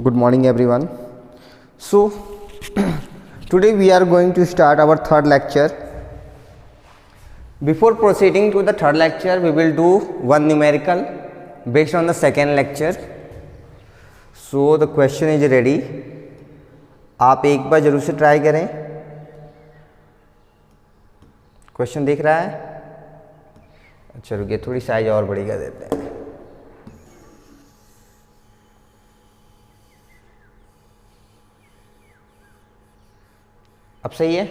Good morning everyone. So today we are going to start our third lecture. Before proceeding to the third lecture, we will do one numerical based on the second lecture. So the question is ready. आप एक बार जरूर से try करें. Question दिख रहा है? अच्छा रुकिए, थोड़ी साइज और बड़ी कर देते हैं. अब सही है?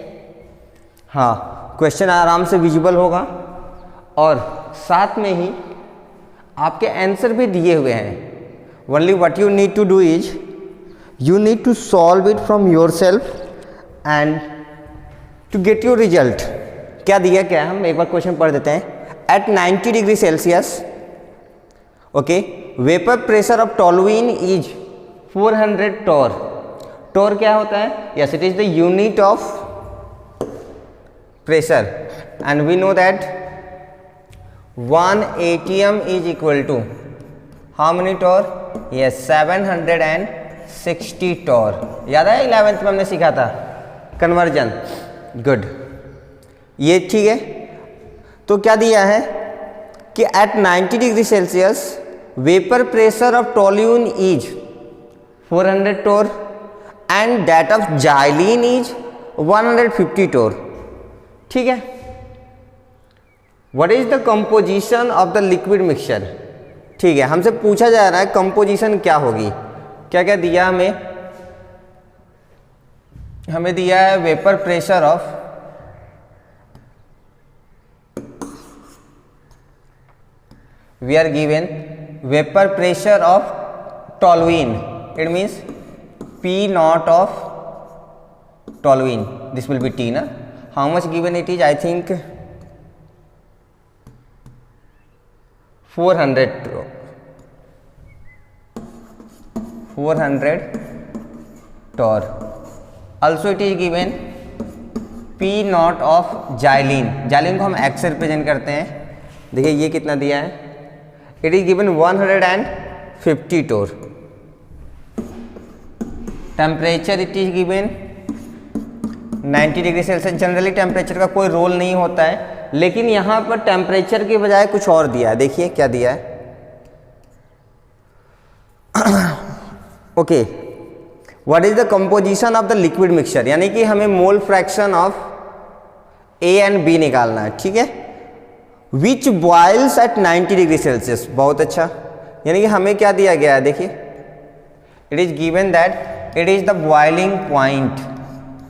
हाँ, क्वेश्चन आराम से विजिबल होगा और साथ में ही आपके आंसर भी दिए हुए हैं. Only what you need to do is you need to solve it from yourself and to get your result. क्या दिया क्या है, हम एक बार क्वेश्चन पढ़ देते हैं. At 90 degree Celsius, okay, vapour pressure of toluene is 400 torr. Torr क्या होता है? Yes, it is the unit of pressure and we know that 1 atm is equal to how many torr? Yes, 760 torr. याद है 11th में हमने सीखा था conversion. Good, ये ठीक है. तो क्या दिया है कि at 90 degree Celsius vapour pressure of toluene is 400 torr and that of xylene is 150 torr. ठीक है. What is the composition of the liquid mixture? ठीक है, हमसे पूछा जा रहा है कंपोजिशन क्या होगी. क्या क्या दिया हमें दिया है vapour pressure of we are given vapour pressure of toluene. It means P naught of toluene. This will be T, na? How much given it is? I think 400 torr. Also it is given P naught of xylene. xylene को हम X से represent करते हैं. देखिए ये कितना दिया है. It is given 150 torr. Temperature it is given 90 degree Celsius. Generally temperature का कोई रोल नहीं होता है, लेकिन यहाँ पर टेम्परेचर के बजाय कुछ और दिया है. देखिए क्या दिया है. Okay, what is the composition of the liquid mixture, यानी कि हमें mole fraction of A and B निकालना है. ठीक है. Which boils at 90 degree Celsius. बहुत अच्छा, यानी कि हमें क्या दिया गया है. देखिए it is given that it is the boiling point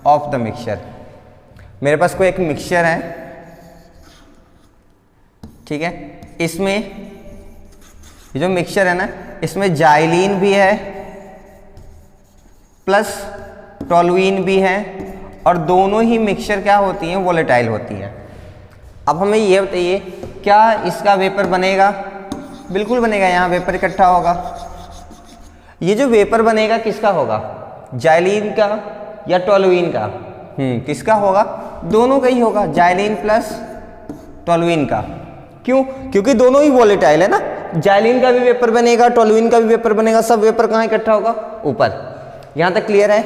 of the mixture. मेरे पास कोई एक मिक्सचर है, ठीक है. इसमें ये जो मिक्सचर है ना, इसमें जाइलिन भी है प्लस टोलुइन भी है, और दोनों ही मिक्सचर क्या होती हैं? वोलेटाइल होती हैं. अब हमें ये बताइए, क्या इसका वेपर बनेगा? बिल्कुल बनेगा. यहाँ वेपर इकट्ठा होगा. ये जो वेपर बनेगा किसका होगा? जाइलिन का या टोलुइन का? किसका होगा? दोनों का ही होगा, जाइलिन प्लस टोलुइन का. क्यों? क्योंकि दोनों ही वोलेटाइल है ना. जाइलिन का भी वेपर बनेगा, टोलुइन का भी वेपर बनेगा. सब वेपर कहाँ इकट्ठा होगा? ऊपर. यहाँ तक क्लियर है?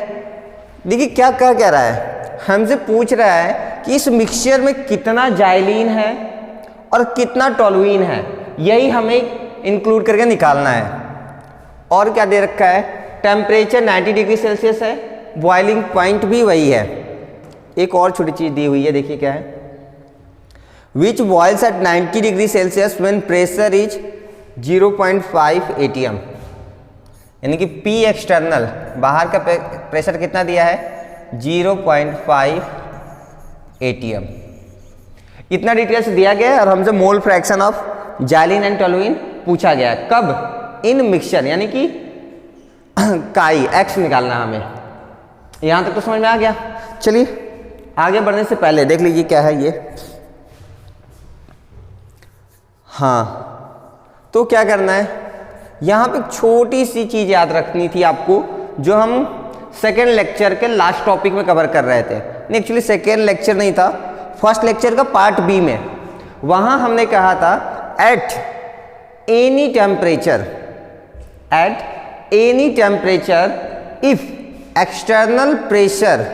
देखिए क्या कह रहा है, हमसे पूछ रहा है कि इस मिक्सचर में कितना जाइलिन है और कितना टोलुइन है. यही हमें इंक्लूड करके निकालना है. और क्या दे रखा है? टेम्परेचर 90 डिग्री सेल्सियस है, बॉइलिंग पॉइंट भी वही है. एक और छोटी चीज दी हुई है, देखिए क्या है. Which boils at 90 degree Celsius when pressure is 0.5 atm. यानी कि P एक्सटर्नल, बाहर का प्रेशर कितना दिया है? 0.5 atm. इतना डिटेल्स दिया गया है और हमसे मोल fraction of xylene and toluene पूछा गया. कब? इन मिक्सचर, यानी कि काई एक्स निकालना है हमें. यहां तक तो समझ में आ गया. चलिए आगे बढ़ने से पहले देख लीजिए क्या है ये. हाँ, तो क्या करना है, यहां पे छोटी सी चीज याद रखनी थी आपको, जो हम सेकेंड लेक्चर के लास्ट टॉपिक में कवर कर रहे थे. नहीं, एक्चुअली सेकेंड लेक्चर नहीं था, फर्स्ट लेक्चर का पार्ट बी में. वहां हमने कहा था at any temperature, at any temperature if external pressure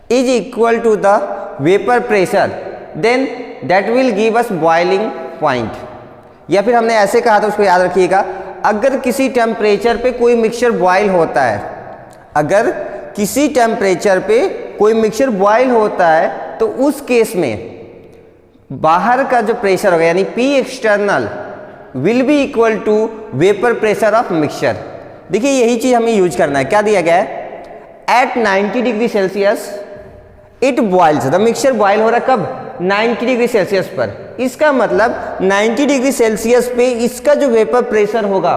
is equal to the vapor pressure then that will give us boiling point। या फिर हमने ऐसे कहा था, उसको याद रखिएगा, अगर किसी टेम्परेचर पे कोई मिक्सचर बॉयल होता है, अगर किसी टेम्परेचर पे कोई मिक्सचर बॉयल होता है तो उस केस में बाहर का जो प्रेशर होगा यानी P external will be equal to vapour pressure of mixture. देखिए यही चीज हमें यूज करना है। क्या दिया गया है? At 90 degree Celsius it boils, the mixture boil हो रहा है कब? 90 डिग्री सेल्सियस पर। इसका मतलब 90 डिग्री सेल्सियस पे इसका जो वेपर प्रेशर होगा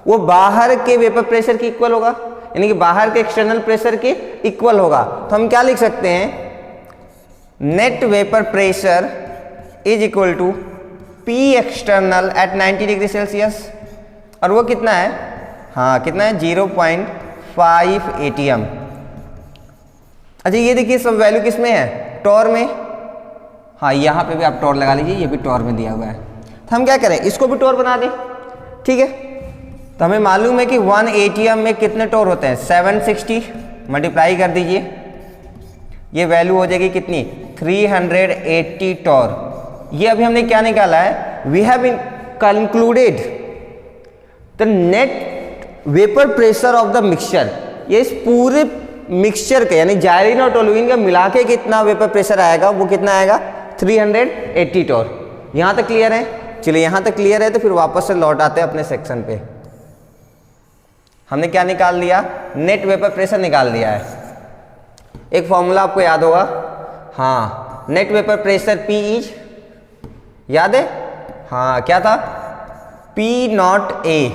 वो बाहर के वेपर प्रेशर के इक्वल होगा, यानी कि बाहर के एक्सटर्नल प्रेशर के इक्वल होगा। तो हम क्या लिख सकते हैं? Net vapour pressure is equal to P external at 90 degree Celsius, और वो कितना है? हाँ कितना है? 0.5 atm। अच्छा ये देखिए सब वैल्यू किस में है? टॉर में। हाँ यहाँ पे भी आप टॉर लगा लीजिए, ये भी टॉर में दिया हुआ है। तो हम क्या करें, इसको भी टॉर बना दें, ठीक है। तो हमें मालूम है कि 1 atm में कितने टॉर होते हैं? 760, मल्टीप्लाई कर दीजिए, ये वैल्यू हो जाएगी कितनी? 380 टॉर। ये अभी हमने क्या निकाला है? We have concluded the net vapour pressure of the mixture. ये इस पूरे मिक्सचर के यानी जाइलिन और टोलुइन का मिला के कितना वेपर प्रेशर आएगा, वो कितना आएगा? 380 टॉर। यहां तक क्लियर है? चलिए यहां तक क्लियर है तो फिर वापस से लौट आते हैं अपने सेक्शन पे। हमने क्या निकाल लिया? नेट वेपर प्रेशर निकाल लिया है। एक फॉर्मूला आपको याद होगा, हाँ, net vapour pressure P is, याद है? हाँ क्या था? P नॉट A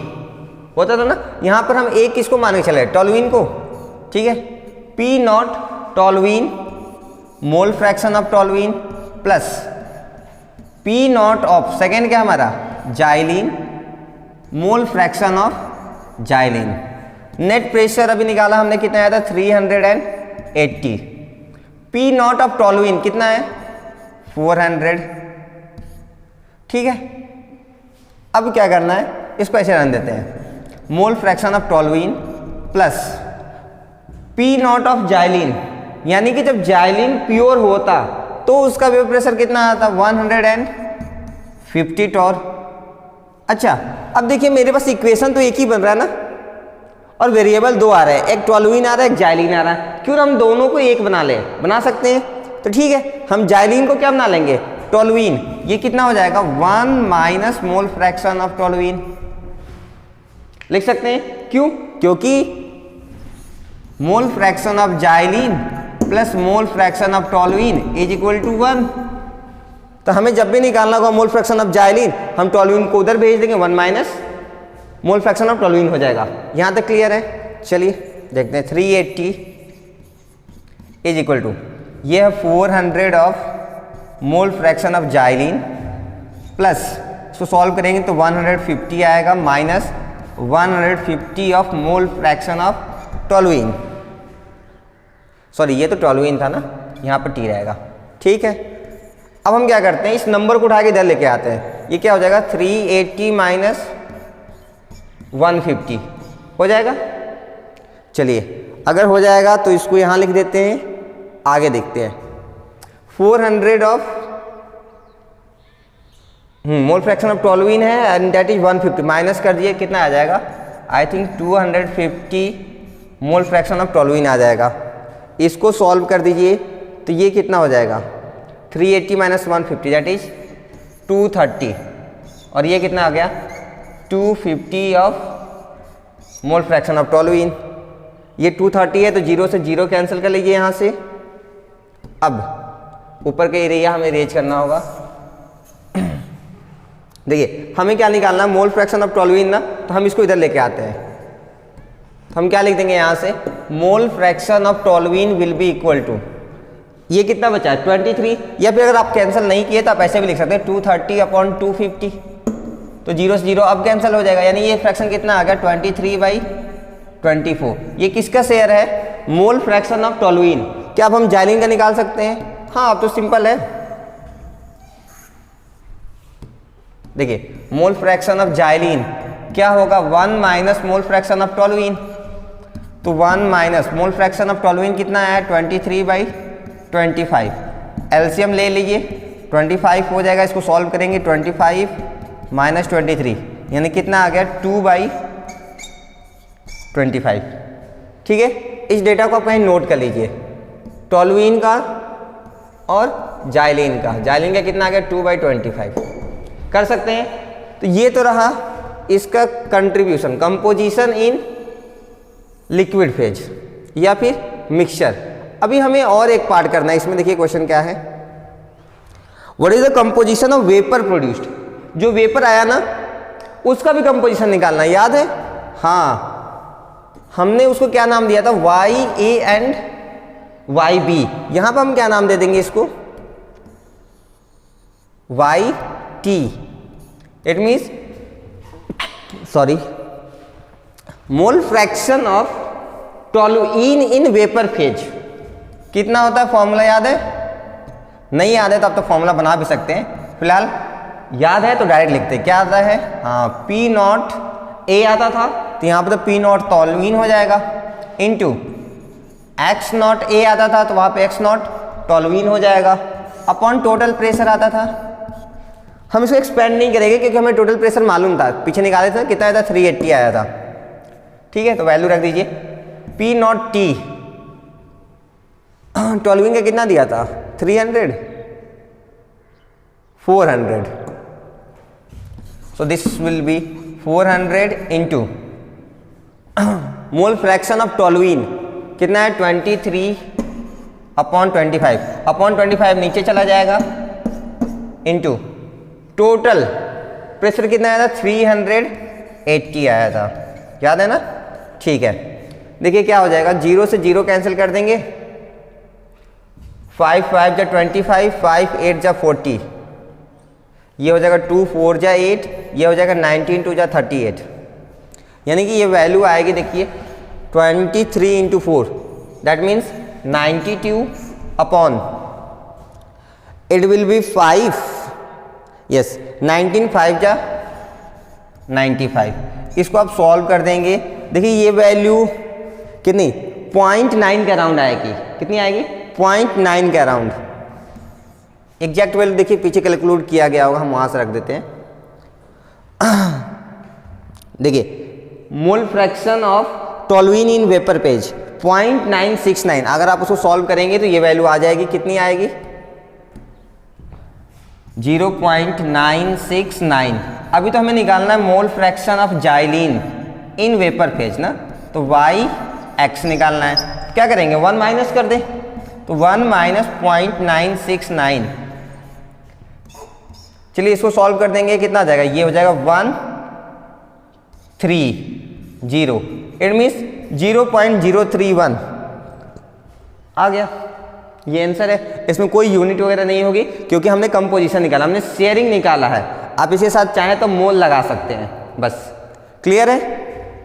होता था ना। यहां पर हम A किसको मान के चले? टोलुइन को, ठीक है। P not toluene mole fraction of toluene plus P not of second क्या हमारा? Xylene mole fraction of xylene. Net pressure अभी निकाला हमने, कितना आया था? 380। P नॉट ऑफ टोलुइन कितना है? 400, ठीक है। अब क्या करना है? इसको ऐसे रन देते हैं, मोल fraction of toluene plus P not of xylene, यानी कि जब जाइलिन प्योर होता तो उसका वेपर प्रेशर कितना आता? 150 टॉर। अच्छा अब देखिए मेरे पास इक्वेशन तो एक ही बन रहा है ना, और वेरिएबल दो आ रहे हैं, एक टोलुइन आ रहा है, एक जाइलिन आ रहा है। क्यों हम दोनों को एक बना ले? बना सकते हैं। तो ठीक है, हम जाइलिन को क्या बना लेंगे? टोलुइन। ये कितना हो जाएगा? 1 minus mole fraction of toluene लिख सकते हैं। क्यों? क्योंकि mole fraction of xylene plus mole fraction of toluene is equal to 1। तो हमें जब भी निकालना होगा मोल फ्रैक्शन ऑफ जाइलिन, हम टोलुइन को उधर भेज देंगे, 1 minus mole fraction of toluene हो जाएगा। यहां तक क्लियर है? चलिए देखते हैं। 380 इज इक्वल टू, ये है 400 of mole fraction of xylene plus, इसको सॉल्व करेंगे तो 150 आएगा minus 150 of mole fraction of toluene. Sorry ये तो टोलुइन था ना, यहाँ पर टी रहेगा, ठीक है। अब हम क्या करते हैं, इस नंबर को उठा के इधर लेके आते हैं। ये क्या हो जाएगा? 380 माइनस 150 हो जाएगा। चलिए अगर हो जाएगा तो इसको यहाँ लिख देते हैं, आगे देखते हैं। 400 of mole fraction of toluene है एंड दैट इज 150, माइनस कर दिए, कितना आ जाएगा? I think 250 mole fraction of toluene आ जाएगा। इसको सॉल्व कर दीजिए तो ये कितना हो जाएगा? 380 माइनस 150 दैट इज 230, और ये कितना आ गया? 250 of mole fraction of toluene. ये 230 है तो 0 से 0 कैंसिल कर लीजिए यहाँ से। अब ऊपर का एरिया हमें रेज करना होगा। देखिए हमें क्या निकालना है? मोल फ्रैक्शन ऑफ टोलुइन ना, तो हम इसको इधर लेके आते हैं। हम क्या लिख देंगे यहाँ से? Mole fraction of toluene will be equal to, ये कितना बचा है? 23। या फिर अगर आप कैंसिल नहीं किए तो आप ऐसे भी लिख सकते हैं 230 अपॉन 250, तो 0 से 0 अब कैंसिल हो जाएगा, यानी ये फ्रैक्शन कितना आ गया? 23/24। ये किसका शेयर है? मोल फ्रैक्शन ऑफ टोलुइन। क्या अब हम जाइलिन का निकाल सकते हैं? हाँ अब तो सिंपल है। देखिए मोल फ्रैक्शन ऑफ जाइलिन क्या होगा 1 minus mole fraction of toluene. तो 1 minus mole fraction of toluene कितना है 23/25। एलसीएम ले लीजिए 25 हो जाएगा, इसको सॉल्व करेंगे 25 माइनस 23 यानी कितना आ गया 2/25। ठीक है, इस डेटा को आप कहीं नोट कर लीजिए। टोलुइन का और जाइलिन का कितना आ गया 2/25 कर सकते हैं। तो ये तो रहा इसका contribution, composition in liquid phase या फिर मिक्सचर। अभी हमें और एक पार्ट करना है, इसमें देखिए क्वेश्चन क्या है, what is the composition of vapour produced. जो वेपर आया ना उसका भी कंपोजिशन निकालना है, याद है? हाँ, हमने उसको क्या नाम दिया था YA एंड YB। यहां पर हम क्या नाम दे देंगे इसको YT। It means mole fraction of toluene in vapour phase कितना होता है, फॉर्मूला याद है? नहीं याद है तो आप तो फॉर्मूला बना भी सकते हैं, फिलहाल याद है तो डायरेक्ट लिखते हैं। क्या आता है? हाँ, P0A आता था तो यहाँ पर तो P0 टोलुइन हो जाएगा, इनटू X0A आता था तो वहाँ पे X0 टोलुइन हो जाएगा, अपॉन टोटल प्रेशर आता था। हम इसको एक्सपेंड नहीं करेंगे क्योंकि हमें टोटल प्रेशर मालूम था, पीछे निकाले थे कितना आया था 380 आया था। ठीक है, तो वैल्यू रख दीजिए P0T। टोलुइन का कितना दिया था 300 400। So this will be 400 into mole fraction of toluene कितना है 23/25। अपॉन 25 नीचे चला जाएगा, इंटू टोटल प्रेशर कितना आया था 380 आया था, याद है ना? ठीक है, देखिए क्या हो जाएगा, 0 से 0 कैंसिल कर देंगे, 5 5 जा 25, 5 8 जा 40, ये हो जाएगा 2 4 जा 8, ये हो जाएगा 19 2 जा 38। यानी कि ये वैल्यू आएगी, देखिए 23 into 4 that means 92 upon it will be 5, yes 19 5 जा 95। इसको आप सॉल्व कर देंगे, देखिए ये वैल्यू कितनी 0.9 के अराउंड आएगी। कितनी आएगी? 0.9 के अराउंड। एग्जैक्ट वैल्यू देखिए पीछे कैलकुलेट किया गया होगा, हम वहां से रख देते हैं। देखिए मोल fraction of toluene in vapour phase 0.969। अगर आप उसको सॉल्व करेंगे तो ये वैल्यू आ जाएगी, कितनी आएगी 0.969। अभी तो हमें निकालना है मोल fraction of xylene in vapour phase ना, तो YX निकालना है। क्या करेंगे 1 माइनस कर दें, तो 1 माइनस 0.969। चलिए इसको सॉल्व कर देंगे, कितना आ जाएगा, ये हो जाएगा 130। इट मीन्स 0.031 आ गया, ये आंसर है। इसमें कोई यूनिट वगैरह नहीं होगी क्योंकि हमने कंपोजिशन निकाला, हमने शेयरिंग निकाला है। आप इसके साथ चाहें तो मोल लगा सकते हैं, बस। क्लियर है?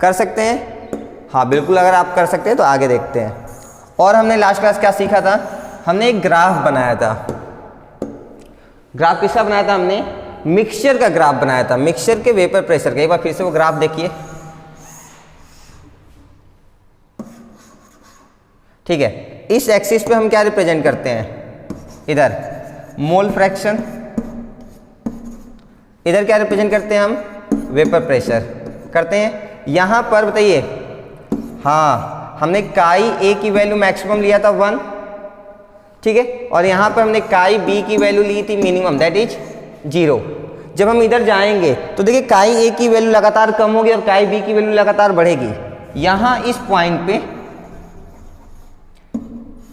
कर सकते हैं? हाँ बिल्कुल, अगर आप कर सकते हैं तो आगे देखते हैं। और हमने लास्ट क्लास क्या सीखा था, हमने एक ग्राफ बनाया था। ग्राफ किसका बनाया था हमने? मिक्सचर का ग्राफ बनाया था, मिक्सचर के वेपर प्रेशर का। एक बार फिर से वो ग्राफ देखिए, ठीक है। इस एक्सिस पे हम क्या रिप्रेजेंट करते हैं, इधर मोल फ्रैक्शन, इधर क्या रिप्रेजेंट करते हैं हम, वेपर प्रेशर करते हैं। यहां पर बताइए, हाँ हमने काई ए की वैल्यू मैक्सिमम लिया था 1, ठीक है, और यहां पर हमने काई बी की वैल्यू ली थी मिनिमम, दैट इज 0। जब हम इधर जाएंगे तो देखिए काई ए की वैल्यू लगातार कम होगी और काई बी की वैल्यू लगातार बढ़ेगी। यहां इस पॉइंट पे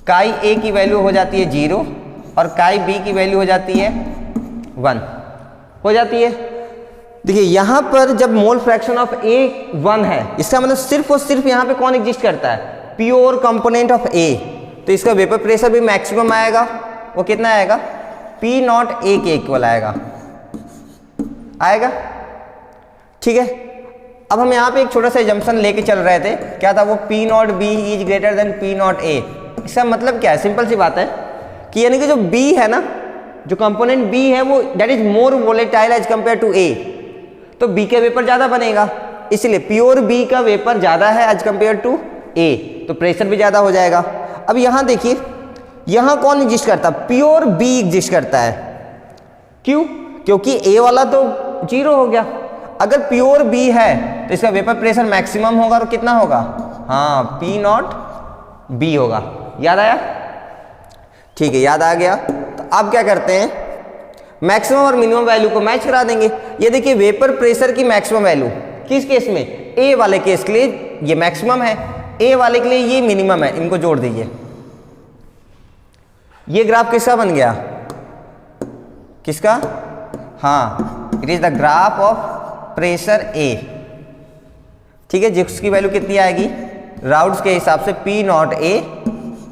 काई ए की वैल्यू हो जाती है 0 और काई बी की वैल्यू हो जाती है 1 हो जाती है। देखिए यहां पर जब मोल फ्रैक्शन ऑफ ए 1 है, इसका मतलब सिर्फ और सिर्फ यहां पे कौन एग्जिस्ट करता है, प्योर कंपोनेंट ऑफ ए, तो इसका वेपर प्रेशर भी मैक्सिमम आएगा। वो कितना आएगा, P0A के इक्वल आएगा, ठीक है। अब हम यहाँ पे एक छोटा सा एजम्पशन लेके चल रहे थे, क्या था वो, P0B is greater than P0A। इसका मतलब क्या है, सिंपल सी बात है कि यानी कि जो B है ना, जो कंपोनेंट B है वो that is more volatile as compare to A। तो बी का वेपर ज़्यादा बनेगा, इसलिए प्योर बी का वेपर ज़्यादा है एज कंपेयर टू ए, तो प्रेशर भी ज़्यादा हो जाएगा। अब यहाँ देखिए, यहाँ कौन एग्जिस्ट करता है? प्योर बी एग्जिस्ट करता है। क्यों? क्योंकि ए वाला तो 0 हो गया। अगर प्योर बी है तो इसका वेपर प्रेशर मैक्सिमम होगा और कितना होगा? हाँ, पी नॉट बी होगा। याद आया? ठीक है, याद आ गया। तो अब क्या करते हैं, मैक्सिमम और मिनिमम वैल्यू को मैच करा देंगे। ये देखिए वेपर प्रेशर की मैक्सिमम वैल्यू किस केस में? ए वाले केस के लिए ये मैक्सिमम है, ए वाले के लिए ये मिनिमम है, इनको जोड़ दीजिए। ये ग्राफ किसका बन गया? किसका? हाँ, it is the graph of pressure A. ठीक है, जिसकी वैल्यू कितनी आएगी? राउट्स के हिसाब से पी नॉट ए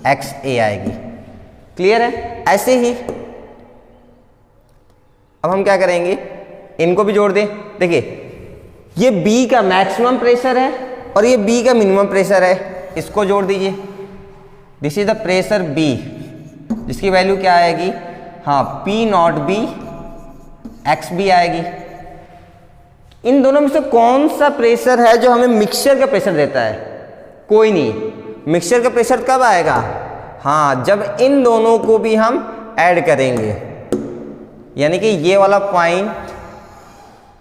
एक्स ए आएगी। क्लियर है? ऐसे ही अब हम क्या करेंगे, इनको भी जोड़ दें। देखिए ये बी का मैक्सिमम प्रेशर है और ये बी का मिनिमम प्रेशर है, इसको जोड़ दीजिए। This is the pressure B, जिसकी वैल्यू क्या आएगी? हाँ, P naught B X B आएगी। इन दोनों में से कौन सा प्रेशर है जो हमें मिक्सचर का प्रेशर देता है? कोई नहीं। मिक्सचर का प्रेशर कब आएगा? हाँ, जब इन दोनों को भी हम ऐड करेंगे, यानी कि ये वाला पॉइंट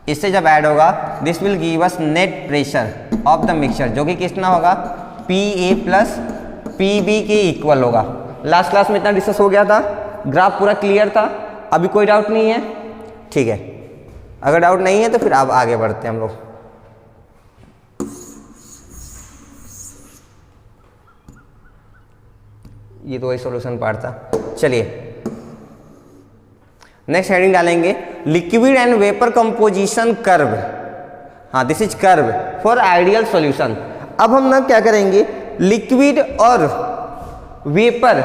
इससे जब ऐड होगा, this will give us net pressure of the mixture, जो कि कितना होगा? P A plus P B के इक्वल होगा। लास्ट क्लास में इतना डिस्कस हो गया था, ग्राफ पूरा क्लियर था। अभी कोई डाउट नहीं है? ठीक है, अगर डाउट नहीं है तो फिर अब आगे बढ़ते हैं हम लोग। ये तो वही सॉल्यूशन पार्ट था। चलिए नेक्स्ट हेडिंग डालेंगे, liquid and vapour composition curve. हाँ, this is curve for ideal solution. अब हम ना क्या करेंगे, लिक्विड और वेपर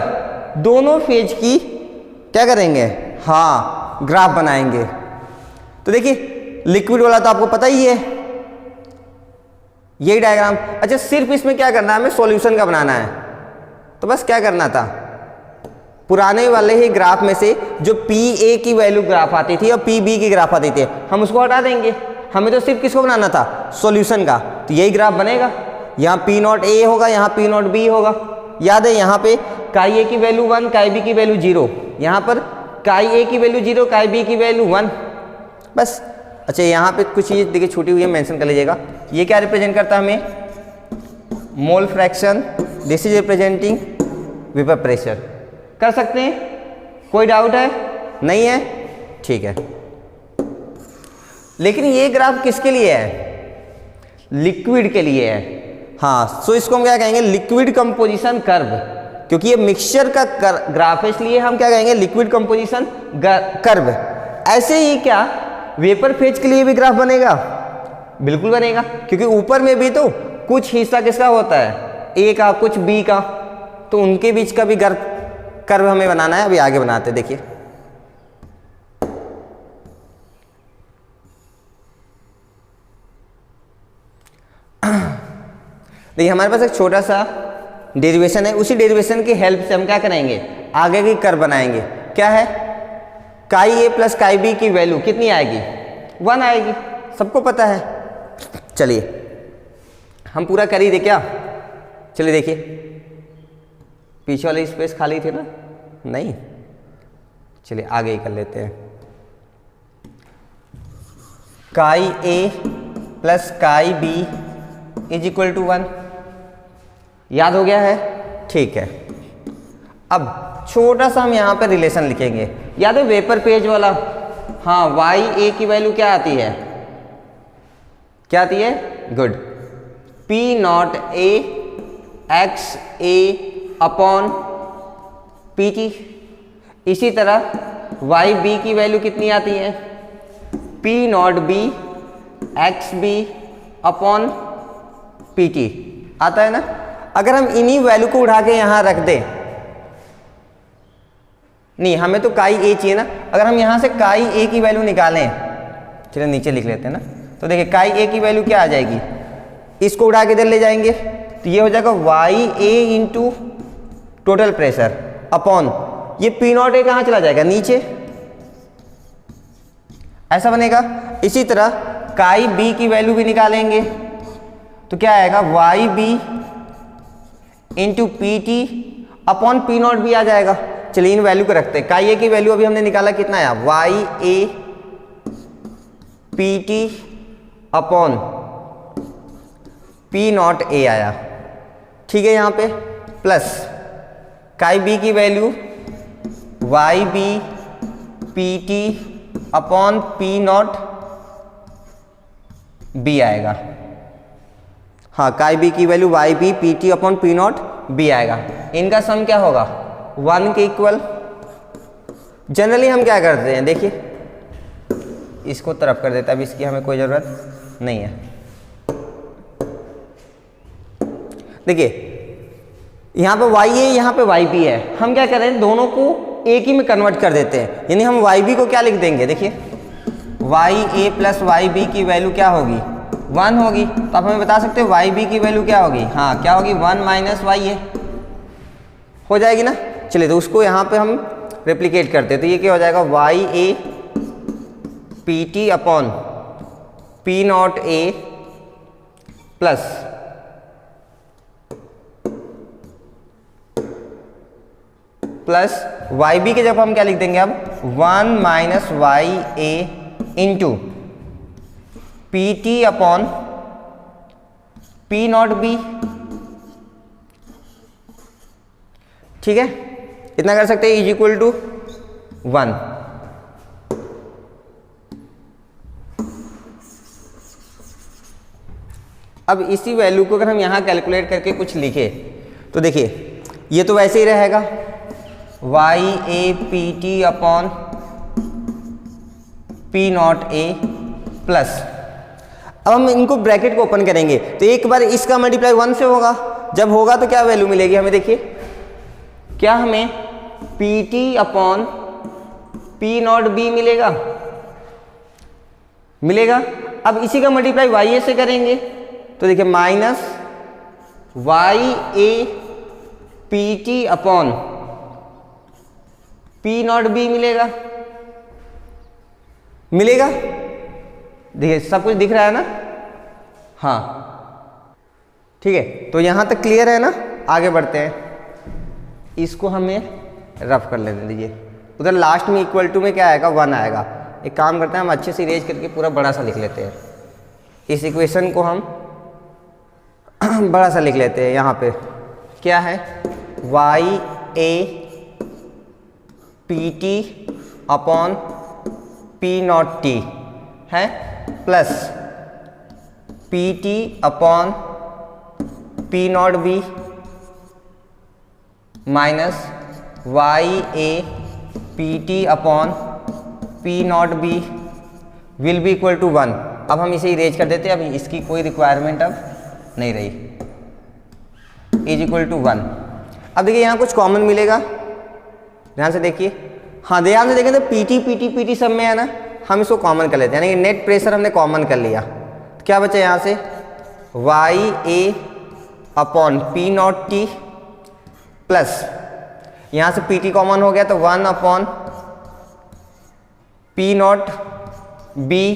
दोनों फेज की क्या करेंगे? हाँ, ग्राफ बनाएंगे। तो देखिए लिक्विड वाला तो आपको पता ही है, यही डायग्राम। अच्छा, सिर्फ इसमें क्या करना है, हमें सॉल्यूशन का बनाना है। तो बस क्या करना था, पुराने वाले ही ग्राफ में से जो पी ए की वैल्यू ग्राफ आती थी और पी बी की ग्राफ आती थी, हम उसको हटा देंगे। हमें तो सिर्फ किसको बनाना था? सॉल्यूशन का। तो यही ग्राफ बनेगा। यहाँ पी नॉट ए होगा, यहाँ पी नॉट बी होगा। याद है, यहाँ पे काई ए की वैल्यू 1, काई बी की वैल्यू 0। यहाँ पर काई ए की वैल्यू 0, काई बी की वैल्यू 1। बस। अच्छा, यहाँ पे कुछ चीज़ देखिए छूटी हुई है, मेंशन कर लीजिएगा। ये क्या रिप्रेजेंट करता है हमें? Mole fraction. This is representing vapour pressure. कर सकते हैं? कोई डाउट है? नहीं है? ठीक है। लेकिन ये ग्राफ किसके लिए है? लिक्विड के लिए है। हाँ, सो इसको हम क्या कहेंगे? Liquid composition curve. क्योंकि ये मिक्सचर का ग्राफ है, इसलिए हम क्या कहेंगे? Liquid composition curve. ऐसे ही क्या वेपर फेज के लिए भी ग्राफ बनेगा? बिल्कुल बनेगा, क्योंकि ऊपर में भी तो कुछ हिस्सा किसका होता है? ए का, कुछ बी का। तो उनके बीच का भी कर्व हमें बनाना है। अभी आगे बनाते हैं, देखिए। देखिए हमारे पास एक छोटा सा डेरिवेशन है, उसी डेरिवेशन की हेल्प से हम क्या करेंगे? आगे की कर्व बनाएंगे। क्या है? काई ए प्लस काई बी की वैल्यू कितनी आएगी? 1 आएगी, सबको पता है। चलिए हम पूरा कर ही दे क्या? चलिए देखिए, पीछे वाली स्पेस खाली थी ना? नहीं, चलिए आगे ही कर लेते हैं। Chi A plus chi B is equal to 1। याद हो गया है? ठीक है। अब छोटा सा हम यहाँ पर रिलेशन लिखेंगे। याद है वेपर पेज वाला? हाँ, वाई ए की वैल्यू क्या आती है? क्या आती है? Good. P naught A X A upon P T. इसी तरह वाई बी की वैल्यू कितनी आती है? P naught B X B upon P T. आता है ना? अगर हम इन्हीं वैल्यू को उठा के यहाँ रख दें, नहीं हमें तो काई ए चाहिए ना। अगर हम यहाँ से काई ए की वैल्यू निकालें, चलिए नीचे लिख लेते हैं ना। तो देखिए काई ए की वैल्यू क्या आ जाएगी? इसको उठा के इधर ले जाएंगे तो ये हो जाएगा Y A into total pressure upon ये पी नॉट ए कहाँ चला जाएगा? नीचे। ऐसा बनेगा। इसी तरह काई बी की वैल्यू भी निकालेंगे तो क्या आएगा Y B into P T upon P naught भी आ जाएगा। चलिए इन वैल्यू को रखते हैं। काई ए की वैल्यू अभी हमने निकाला कितना आया Y A P T upon P naught A आया, ठीक है। यहाँ पे प्लस काई बी की value Y B P T upon P naught B आएगा। हाँ, काई बी की value Y B P T upon P naught B आएगा। इनका सम क्या होगा 1 के इक्वल। जनरली हम क्या करते हैं, देखिए इसको तरफ कर देता है, अभी इसकी हमें कोई ज़रूरत नहीं है। देखिए यहाँ पे वाई ए, यहाँ पे वाई बी है, हम क्या करें दोनों को एक ही में कन्वर्ट कर देते हैं। यानी हम वाई बी को क्या लिख देंगे, देखिए वाई ए प्लस वाई बी की वैल्यू क्या होगी 1 होगी। तो आप हमें बता सकते हो वाई बी की वैल्यू क्या होगी, हाँ क्या होगी 1 माइनस वाई ए हो जाएगी ना। चलिए तो उसको यहाँ पे हम रेप्लिकेट करते हैं, तो ये क्या हो जाएगा Y A P T upon P naught A plus Y B के जब हम क्या लिख देंगे अब 1 minus Y A into P T upon P naught B, ठीक है। इतना कर सकते हैं इज इक्वल टू 1। अब इसी वैल्यू को अगर हम यहां कैलकुलेट करके कुछ लिखे तो देखिए ये तो वैसे ही रहेगा Y A P T upon P naught A plus, अब हम इनको ब्रैकेट को ओपन करेंगे तो एक बार इसका मल्टीप्लाई 1 से होगा, जब होगा तो क्या वैल्यू मिलेगी हमें, देखिए क्या हमें P T upon P naught B मिलेगा। अब इसी का मल्टीप्लाई वाई ए से करेंगे तो देखिए minus Y A P T upon P naught B मिलेगा। देखिए सब कुछ दिख रहा है ना, हाँ ठीक है। तो यहां तक क्लियर है ना, आगे बढ़ते हैं। इसको हमें रफ कर लेने दीजिए। उधर लास्ट में इक्वल टू में क्या आएगा 1 आएगा। एक काम करते हैं हम अच्छे से इरेज करके पूरा बड़ा सा लिख लेते हैं। इस इक्वेशन को हम बड़ा सा लिख लेते हैं। यहाँ पे क्या है Y A P T upon P naught T है plus P T upon P naught B minus Y A P T upon P naught B will be equal to 1। अब हम इसे इरेज कर देते हैं, अब इसकी कोई रिक्वायरमेंट अब नहीं रही। Is equal to 1। अब देखिए यहाँ कुछ कॉमन मिलेगा, ध्यान से देखिए, हाँ ध्यान से देखें तो पी टी सब में है ना, हम इसको कॉमन कर लेते हैं, यानी कि नेट प्रेशर हमने कॉमन कर लिया। तो क्या बचा यहाँ से Y A upon P naught T plus यहाँ से पी टी कॉमन हो गया तो 1 upon P naught B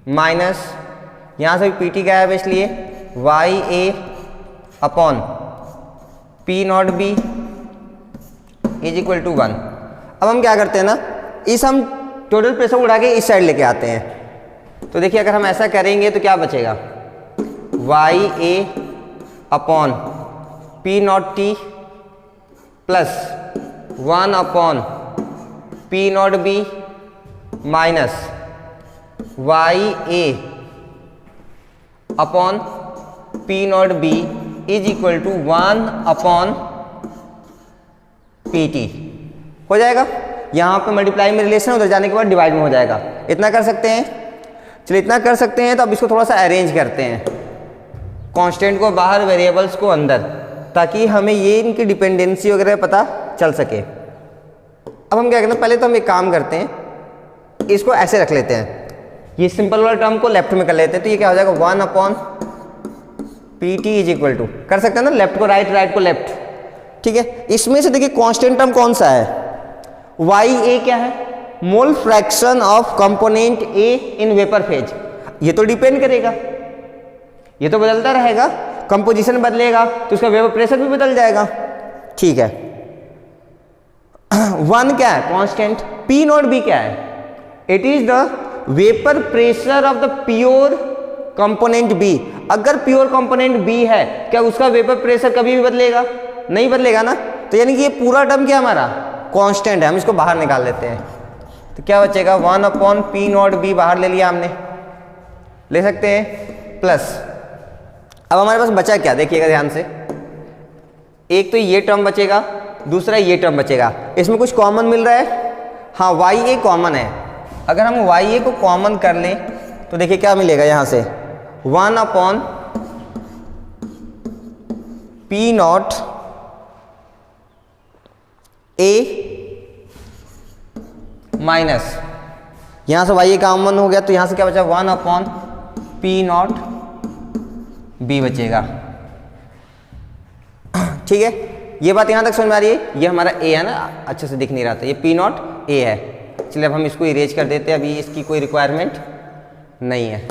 minus यहाँ से पी टी गायब है इसलिए Y A upon P naught B is equal to 1। अब हम क्या करते हैं ना, इस हम टोटल प्रेशर उड़ा के इस साइड लेके आते हैं। तो देखिए अगर हम ऐसा करेंगे तो क्या बचेगा Y A upon P naught T plus 1 upon P naught B minus Y A upon P naught B is equal to 1 upon P T हो जाएगा। यहाँ पे मल्टीप्लाई में रिलेशन, उधर जाने के बाद डिवाइड में हो जाएगा। इतना कर सकते हैं, चलिए इतना कर सकते हैं। तो अब इसको थोड़ा सा अरेंज करते हैं, कांस्टेंट को बाहर, वेरिएबल्स को अंदर, ताकि हमें ये इनकी डिपेंडेंसी वगैरह पता चल सके। अब हम क्या करते हैं, पहले तो हम एक काम करते हैं, इसको ऐसे रख लेते हैं, ये सिंपल वाला टर्म को लेफ्ट में कर लेते हैं। तो ये क्या हो जाएगा 1 upon P T is equal to, कर सकते हैं ना, लेफ्ट को राइट, राइट को लेफ्ट, ठीक है। इसमें से देखिए कांस्टेंट टर्म कौन सा है, वाई ए क्या है, मोल fraction of component A in vapour phase. ये तो डिपेंड करेगा, ये तो बदलता रहेगा, कंपोजिशन बदलेगा तो उसका वेपर प्रेशर भी बदल जाएगा। ठीक है, 1 क्या है? कांस्टेंट। पी नॉट बी क्या है? It is the vapour pressure of the pure component B. अगर प्योर कंपोनेंट बी है, क्या उसका वेपर प्रेशर कभी भी बदलेगा? नहीं बदलेगा ना। तो यानी कि ये पूरा टर्म क्या हमारा कांस्टेंट है, हम इसको बाहर निकाल लेते हैं। तो क्या बचेगा? 1/P0B बाहर ले लिया हमने, ले सकते हैं, प्लस अब हमारे पास बचा क्या, देखिएगा ध्यान से। एक तो ये टर्म बचेगा, दूसरा ये टर्म बचेगा। इसमें कुछ कॉमन मिल रहा है? हाँ, YA कॉमन है। अगर हम YA को कॉमन कर लें तो देखिए क्या मिलेगा यहाँ से, 1/P0 A माइनस, यहाँ से YA कॉमन हो गया तो यहाँ से क्या बचा? 1/P0 B बचेगा। ठीक है, ये बात यहाँ तक समझ में आ रही है? ये हमारा A है ना, अच्छे से दिख नहीं रहा था, ये P0 A है। चलिए अब हम इसको इरेज कर देते हैं, अभी इसकी कोई रिक्वायरमेंट नहीं है।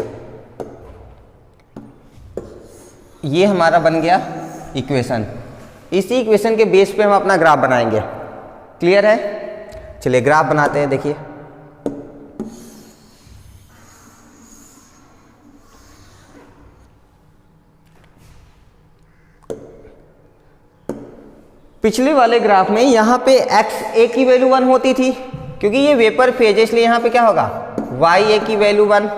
ये हमारा बन गया इक्वेशन। इसी इक्वेशन के बेस पे हम अपना ग्राफ बनाएंगे। क्लियर है? चलिए ग्राफ बनाते हैं। देखिए पिछले वाले ग्राफ में यहाँ पे XA की वैल्यू 1 होती थी, क्योंकि ये वेपर फेज है इसलिए यहाँ पे क्या होगा? YA की वैल्यू 1।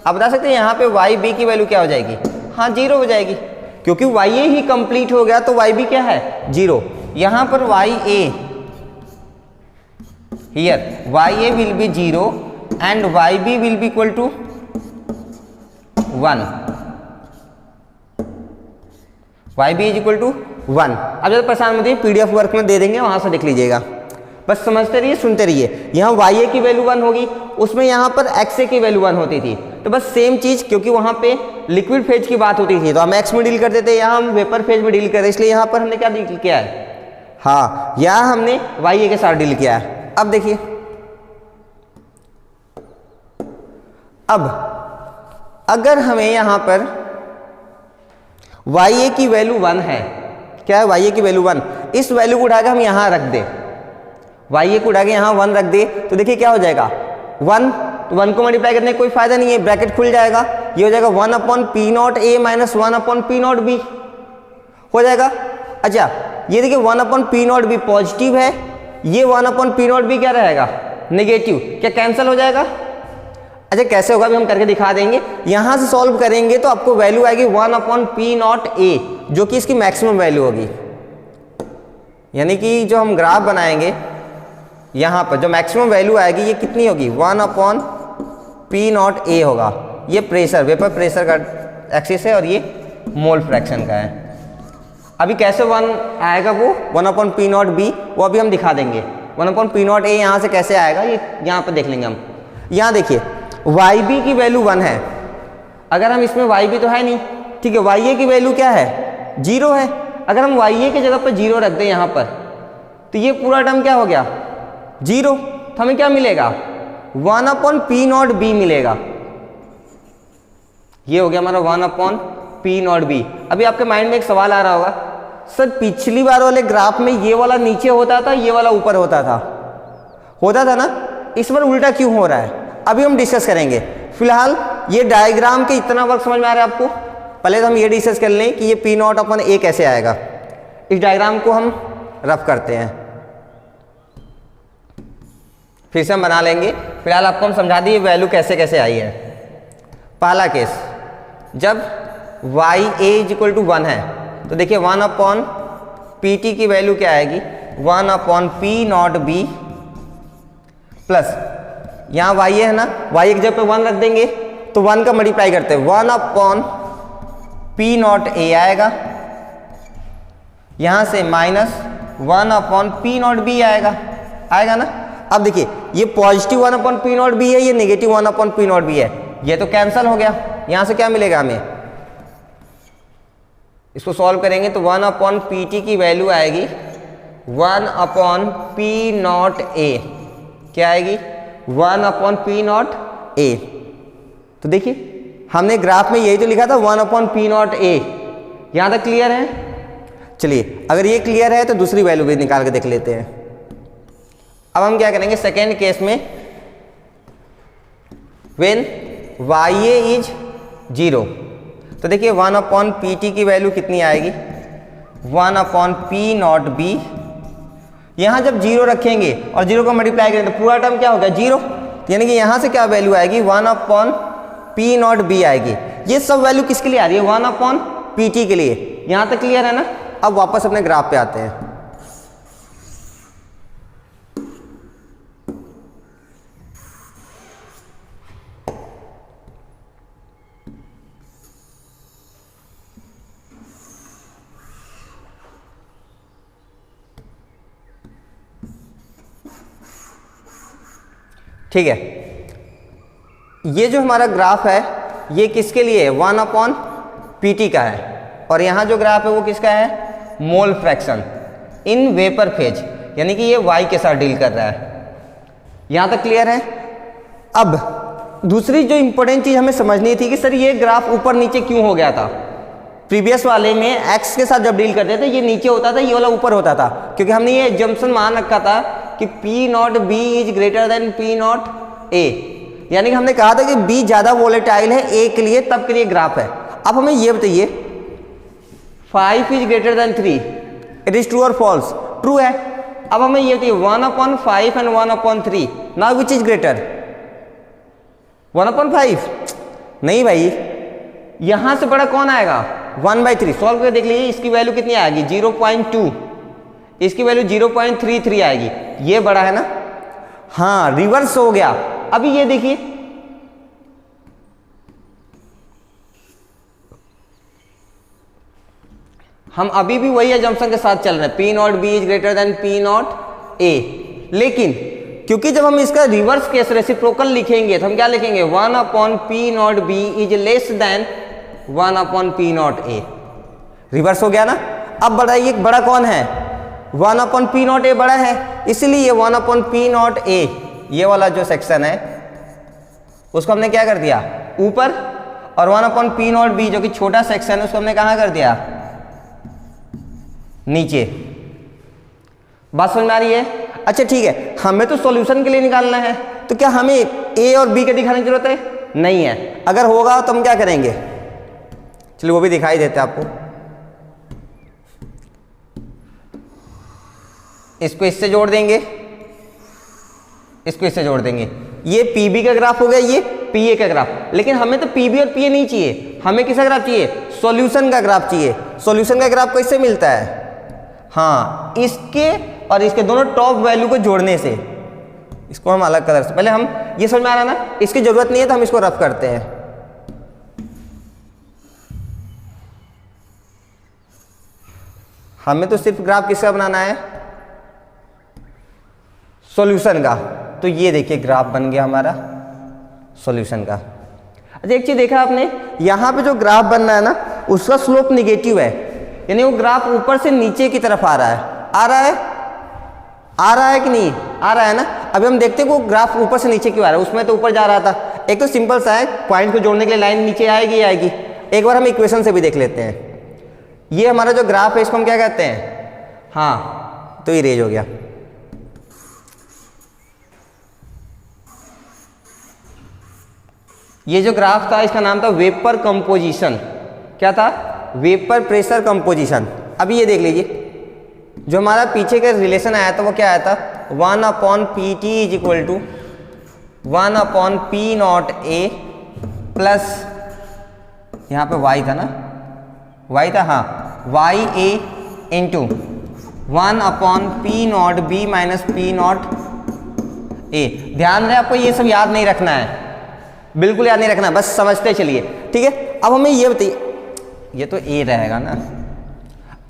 अब बता सकते हैं यहाँ पे YB की वैल्यू क्या हो जाएगी? हाँ, 0 हो जाएगी, क्योंकि YA ही कंप्लीट हो गया तो YB क्या है? 0। यहाँ पर YA here YA will be 0 and YB will be equal to 1। YB is equal to 1। अब ज़्यादा परेशान मत होइए, PDF वर्क में दे देंगे, वहां से देख लीजिएगा। बस समझते रहिए, सुनते रहिए। यहाँ YA की वैल्यू 1 होगी, उसमें यहाँ पर XA की वैल्यू 1 होती थी। तो बस सेम चीज़, क्योंकि वहाँ पे लिक्विड फेज की बात होती थी तो हम X में डील कर देते, यहाँ हम वेपर फेज में डील कर रहे, इसलिए यहाँ पर हमने क्या डील किया है? हाँ, यहाँ हमने YA के साथ डील किया है। अब देखिए, अब अगर हमें यहाँ पर YA की वैल्यू 1 है, क्या है? YA की वैल्यू 1, इस वैल्यू को उठाकर हम यहाँ रख दे, YA को उठा के यहाँ 1 रख दे, तो देखिए क्या हो जाएगा? 1, तो 1 को मल्टीप्लाई करने का कोई फायदा नहीं है, ब्रैकेट खुल जाएगा, ये हो जाएगा 1/P0 A minus 1/P0 B हो जाएगा। अच्छा, ये देखिए 1/P0 B पॉजिटिव है, ये 1/P0 B क्या रहेगा? नेगेटिव। क्या कैंसिल हो जाएगा? अच्छा, कैसे होगा अभी हम करके दिखा देंगे। यहां से सॉल्व करेंगे तो आपको वैल्यू आएगी 1/P0 A, जो कि इसकी मैक्सिमम वैल्यू होगी। यानी कि जो हम ग्राफ बनाएंगे यहां पर जो मैक्सिमम वैल्यू आएगी ये कितनी होगी? 1/P0 A होगा। ये प्रेशर, वेपर प्रेशर का एक्सिस है और ये मोल फ्रैक्शन का है। अभी कैसे 1 आएगा वो 1/P0 B, वो अभी हम दिखा देंगे। 1/P0 A यहाँ से कैसे आएगा ये यहाँ पर देख लेंगे हम। यहाँ देखिए YB की वैल्यू 1 है, अगर हम इसमें YB तो है नहीं, ठीक है, YA की वैल्यू क्या है? 0 है। अगर हम YA की जगह पर 0 रख दें यहाँ पर, तो ये पूरा टर्म क्या हो गया? 0। तो हमें क्या मिलेगा? 1/P0 B मिलेगा। ये हो गया हमारा 1/P0 B। अभी आपके माइंड में एक सवाल आ रहा होगा, सर पिछली बार वाले ग्राफ में ये वाला नीचे होता था, ये वाला ऊपर होता था ना, इस बार उल्टा क्यों हो रहा है? अभी हम डिस्कस करेंगे। फिलहाल ये डायग्राम के इतना वर्क समझ में आ रहा है आपको? पहले तो हम ये डिस्कस कर लें कि ये P0/A कैसे आएगा। इस डायग्राम को हम रफ करते हैं, फिर से हम बना लेंगे। फिलहाल आपको हम समझा दिए वैल्यू कैसे कैसे आई है। पहला केस, जब YA इज इक्वल टू 1 है तो देखिए 1/PT की वैल्यू क्या आएगी? 1/P0 B प्लस यहाँ YA है ना, YA की जगह पे 1 रख देंगे तो 1 का मल्टीप्लाई करते हैं 1/P0 A आएगा, यहाँ से माइनस 1/P0 B आएगा ना। अब देखिए ये पॉजिटिव 1/P0 B है, ये नेगेटिव 1/P0 B है, ये तो कैंसिल हो गया। यहाँ से क्या मिलेगा हमें? इसको सॉल्व करेंगे तो 1/PT की वैल्यू आएगी 1/P0 A, क्या आएगी? 1/P0 A। तो देखिए हमने ग्राफ में यही तो लिखा था 1/P0a। यहाँ तक क्लियर है? चलिए अगर ये क्लियर है तो दूसरी वैल्यू भी निकाल के देख लेते हैं। अब हम क्या करेंगे सेकेंड केस में, व्हेन ya इज 0, तो देखिए 1/pt की वैल्यू कितनी आएगी, 1/P0b। यहाँ जब 0 रखेंगे और 0 को मल्टीप्लाई करेंगे तो पूरा टर्म क्या होगा 0, यानी कि यहाँ से क्या वैल्यू आएगी 1/P0b आएगी। ये सब वैल्यू किसके लिए आ रही है 1/pt के लिए। यहाँ तक क्लियर है ना? अब वापस अपने ग्राफ पे आते हैं। ठीक है, ये जो हमारा ग्राफ है ये किसके लिए है 1/pt का है, और यहाँ जो ग्राफ है वो किसका है mole fraction in vapour phase, यानी कि ये y के साथ डील कर रहा है। यहाँ तक क्लियर है? अब दूसरी जो इंपॉर्टेंट चीज हमें समझनी थी कि सर ये ग्राफ ऊपर नीचे क्यों हो गया था। प्रीवियस वाले में x के साथ जब डील करते थे ये नीचे होता था, ये वाला ऊपर होता था, क्योंकि हमने ये एजम्पशन मान रखा था कि P0b is greater than P0a, यानी कि हमने कहा था कि b ज्यादा वोलेटाइल है a के लिए, तब के लिए ग्राफ है। अब हमें ये बताइए 5 is greater than 3, it is true और फॉल्स? ट्रू है। अब हमें ये बताइए 1/5 and 1/3, now which is greater 1/5? नहीं भाई, यहां से बड़ा कौन आएगा 1/3। सॉल्व करके देख लीजिए, इसकी वैल्यू कितनी आएगी 0.2, इसकी वैल्यू 0.33 आएगी, ये बड़ा है ना। हाँ रिवर्स हो गया। अभी ये देखिए हम अभी भी वही एजम्पशन के साथ चल रहे हैं, P0b is greater than P0a, लेकिन क्योंकि जब हम इसका रिवर्स केस रेसिप्रोकल लिखेंगे तो हम क्या लिखेंगे 1/P0b is less than 1/P0a। Reverse हो गया ना। अब बताइए बड़ा कौन है 1/P0a बड़ा है, इसलिए 1/P0a ये वाला जो सेक्शन है उसको हमने क्या कर दिया ऊपर, और 1/P0b जो कि छोटा सेक्शन है उसको हमने कहाँ कर दिया नीचे। बात समझ में आ रही है? अच्छा ठीक है, हमें तो सॉल्यूशन के लिए निकालना है, तो क्या हमें a और b के दिखाने की जरूरत है? नहीं है। अगर होगा तो हम क्या करेंगे, चलिए वो भी दिखाई देते हैं आपको। इसको इससे जोड़ देंगे, इसको इससे जोड़ देंगे, ये pb का ग्राफ हो गया, ये pa का ग्राफ। लेकिन हमें तो pb और pa नहीं चाहिए, हमें किसका ग्राफ चाहिए सॉल्यूशन का ग्राफ चाहिए। सॉल्यूशन का ग्राफ कैसे मिलता है? हाँ इसके और इसके दोनों टॉप वैल्यू को जोड़ने से। इसको हम अलग कलर से, पहले हम ये समझ में आ रहा है ना, इसकी जरूरत नहीं है तो हम इसको रफ करते हैं। हमें तो सिर्फ ग्राफ किसका बनाना है सॉल्यूशन का। तो ये देखिए ग्राफ बन गया हमारा सॉल्यूशन का। अच्छा एक चीज देखा आपने, यहां पे जो ग्राफ बन रहा है ना उसका स्लोप निगेटिव है, यानी वो ग्राफ ऊपर से नीचे की तरफ आ रहा है। आ रहा है, आ रहा है कि नहीं आ रहा है ना। अभी हम देखते हैं वो ग्राफ ऊपर से नीचे क्यों आ रहा है। उसमें तो ऊपर जा रहा था। एक तो सिंपल सा है, पॉइंट को जोड़ने के लिए लाइन नीचे आएगी आएगी। एक बार हम इक्वेशन से भी देख लेते हैं। ये हमारा जो ग्राफ है इसको हम क्या कहते हैं, हाँ तो इरेज हो गया। ये जो ग्राफ था इसका नाम था वेपर कंपोजिशन। क्या था? Vapour pressure composition. अभी ये देख लीजिए जो हमारा पीछे का रिलेशन आया था वो क्या आया था 1/Pt is equal to 1/P0a plus यहाँ पे y था ना, y था हाँ ya into 1/P0b minus P0a। ध्यान रहे आपको ये सब याद नहीं रखना है, बिल्कुल याद नहीं रखना, बस समझते चलिए। ठीक है, अब हमें ये बताइए, ये तो a रहेगा ना।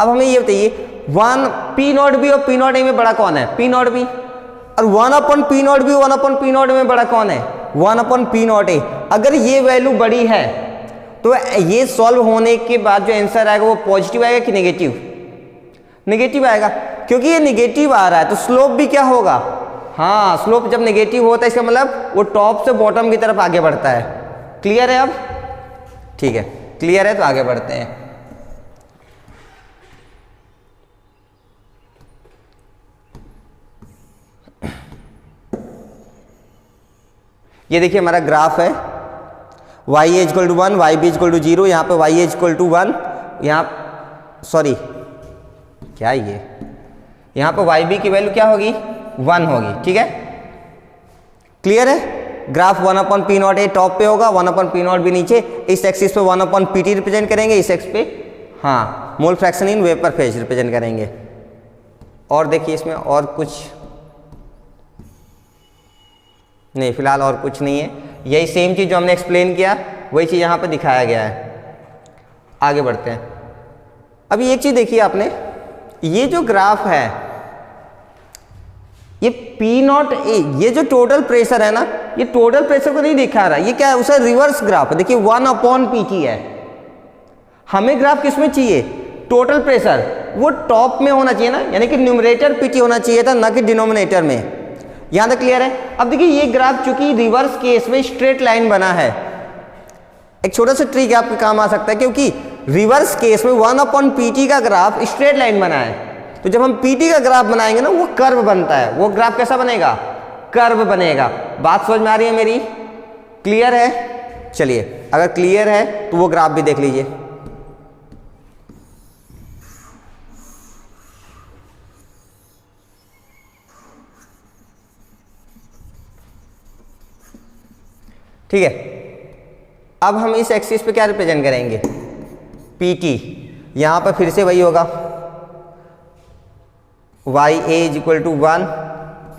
अब हमें ये बताइए 1/P0b और P0a में बड़ा कौन है P0b, और 1/P0b 1/P0a में बड़ा कौन है 1/P0a। अगर ये वैल्यू बड़ी है तो ये सॉल्व होने के बाद जो आंसर आएगा वो पॉजिटिव आएगा कि नेगेटिव? नेगेटिव आएगा, क्योंकि ये नेगेटिव आ रहा है तो स्लोप भी क्या होगा, हाँ स्लोप जब नेगेटिव होता है इसका मतलब वो टॉप से बॉटम की तरफ आगे बढ़ता है। क्लियर है? अब ठीक है, क्लियर है, तो आगे बढ़ते हैं। ये देखिए हमारा ग्राफ है, y is equal to 1, Y B is equal to 0, यहाँ पे y इज इक्वल टू 1, यहाँ सॉरी क्या ये, यहाँ पे वाई बी की वैल्यू क्या होगी 1 होगी, ठीक है, क्लियर है। ग्राफ 1/P0 टॉप पे होगा, 1/P0 भी नीचे, इस एक्सिस पे 1/PT रिप्रेजेंट करेंगे, इस एक्सिस पे हाँ mole fraction in vapour phase represent करेंगे। और देखिए इसमें और कुछ नहीं, फिलहाल और कुछ नहीं है, यही सेम चीज़ जो हमने एक्सप्लेन किया वही चीज़ यहाँ पे दिखाया गया है। आगे बढ़ते हैं। अभी एक चीज़ देखिए आपने, ये जो ग्राफ है ये P0A, ये जो टोटल प्रेशर है ना, ये टोटल प्रेशर को नहीं दिखा रहा, ये क्या है, उसका रिवर्स ग्राफ है। देखिए 1/PT है, हमें ग्राफ किसमें चाहिए, टोटल प्रेशर, वो टॉप में होना चाहिए ना, यानी कि न्यूमरेटर PT होना चाहिए था, ना कि डिनोमिनेटर में। यहां तक क्लियर है। अब देखिए ये ग्राफ चूंकि रिवर्स केस में स्ट्रेट लाइन बना है, एक छोटा सा ट्रिक आपके काम आ सकता है, क्योंकि रिवर्स केस में 1/PT का ग्राफ स्ट्रेट लाइन बना है, तो जब हम PT का ग्राफ बनाएंगे ना वो कर्व बनता है, वो ग्राफ कैसा बनेगा, कर्व बनेगा। बात समझ में आ रही है मेरी, क्लियर है। चलिए अगर क्लियर है तो वो ग्राफ भी देख लीजिए। ठीक है, अब हम इस एक्सिस पे क्या रिप्रेजेंट करेंगे, PT, यहां पर फिर से वही होगा, Y A is equal to 1,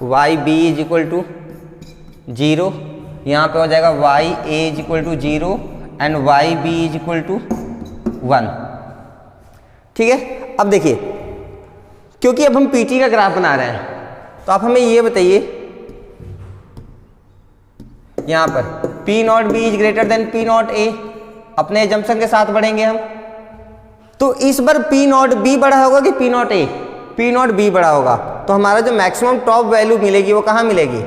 Y B is equal to 0, यहाँ पे हो जाएगा Y A is equal to 0 and Y B is equal to 1, ठीक है। अब देखिए क्योंकि अब हम PT का ग्राफ बना रहे हैं, तो आप हमें ये बताइए, यहाँ पर P0B is greater than P0A, अपने जंक्शन के साथ बढ़ेंगे हम, तो इस बार P0B बड़ा होगा कि P0A, P0B बड़ा होगा, तो हमारा जो मैक्सिमम टॉप वैल्यू मिलेगी वो कहाँ मिलेगी,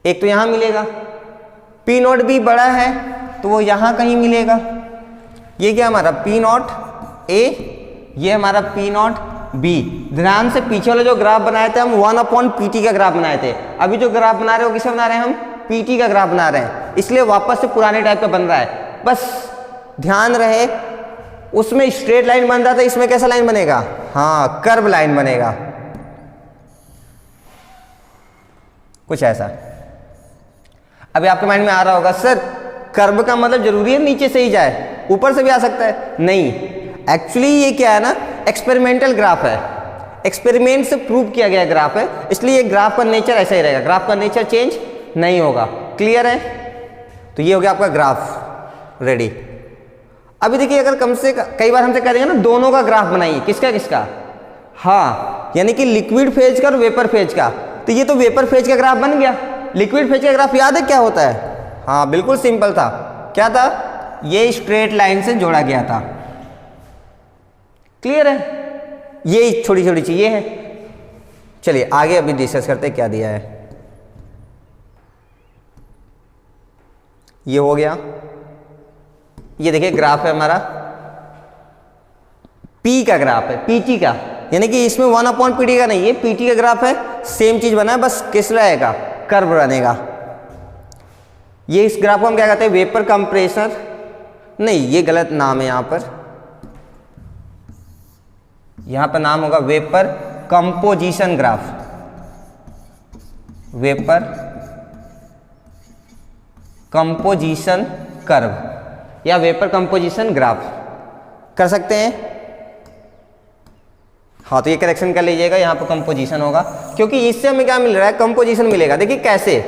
एक तो यहां मिलेगा, P0B बड़ा है तो वो यहां कहीं मिलेगा। ये क्या हमारा P0A, ये हमारा P0B। ध्यान से पीछे वाला जो ग्राफ बनाए थे हम 1/PT का ग्राफ बनाए थे, अभी जो ग्राफ बना रहे हो किसे बना रहे हैं हम, PT का ग्राफ बना रहे हैं, इसलिए वापस से पुराने टाइप का बन रहा है। बस ध्यान रहे, उसमें स्ट्रेट लाइन बन रहा था, इसमें कैसा लाइन बनेगा, हाँ कर्व लाइन बनेगा, कुछ ऐसा। अभी आपके माइंड में आ रहा होगा सर कर्व का मतलब जरूरी है नीचे से ही जाए, ऊपर से भी आ सकता है, नहीं, एक्चुअली ये क्या है ना, एक्सपेरिमेंटल ग्राफ है, एक्सपेरिमेंट से प्रूव किया गया ग्राफ है, इसलिए ग्राफ का नेचर ऐसा ही रहेगा, ग्राफ का नेचर चेंज नहीं होगा। क्लियर है, तो ये हो गया आपका ग्राफ रेडी। अभी देखिए अगर कम से कई बार हमसे कह देंगे ना दोनों का ग्राफ बनाइए, किसका किसका, हाँ यानी कि लिक्विड फेज का और वेपर फेज का, तो ये तो वेपर फेज का ग्राफ बन गया। लिक्विड फेज का ग्राफ याद है क्या होता है, हाँ बिल्कुल सिंपल था, क्या था, ये स्ट्रेट लाइन से जोड़ा गया था। क्लियर है, ये छोटी छोटी चीजें हैं। चलिए आगे अभी डिस्कस करते हैं क्या दिया है। ये हो गया, ये देखिए ग्राफ है हमारा, P का ग्राफ है, PT का, यानी कि इसमें 1/PT का नहीं है, PT का ग्राफ है, सेम चीज बना है, बस किस रहेगा, कर्व बनेगा। ये इस ग्राफ को हम क्या कहते हैं, वेपर कंप्रेसर, नहीं ये गलत नाम है, यहां पर नाम होगा vapour composition graph, vapour composition curve या वेपर कंपोजिशन ग्राफ कर सकते हैं। हाँ तो ये करेक्शन कर लीजिएगा, यहाँ पर कंपोजिशन होगा, क्योंकि इससे हमें क्या मिल रहा है, कंपोजिशन मिलेगा। देखिए कैसे,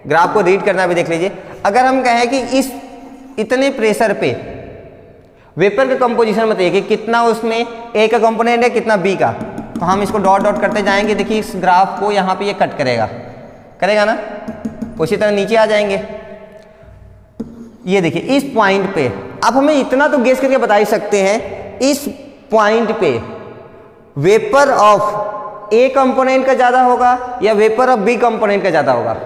ग्राफ को रीड करना भी देख लीजिए। अगर हम कहें कि इस इतने प्रेशर पे वेपर का कंपोजिशन बताइए कि कितना उसमें ए का कंपोनेंट है, कितना बी का, तो हम इसको डॉट डॉट करते जाएंगे। देखिए इस ग्राफ को यहाँ पे ये कट करेगा ना, उसी तरह नीचे आ जाएंगे। ये देखिए इस पॉइंट पे, अब हमें इतना तो गेस करके बता ही सकते हैं, इस पॉइंट पे वेपर ऑफ ए कंपोनेंट का ज्यादा होगा या वेपर ऑफ बी कंपोनेंट का ज्यादा होगा।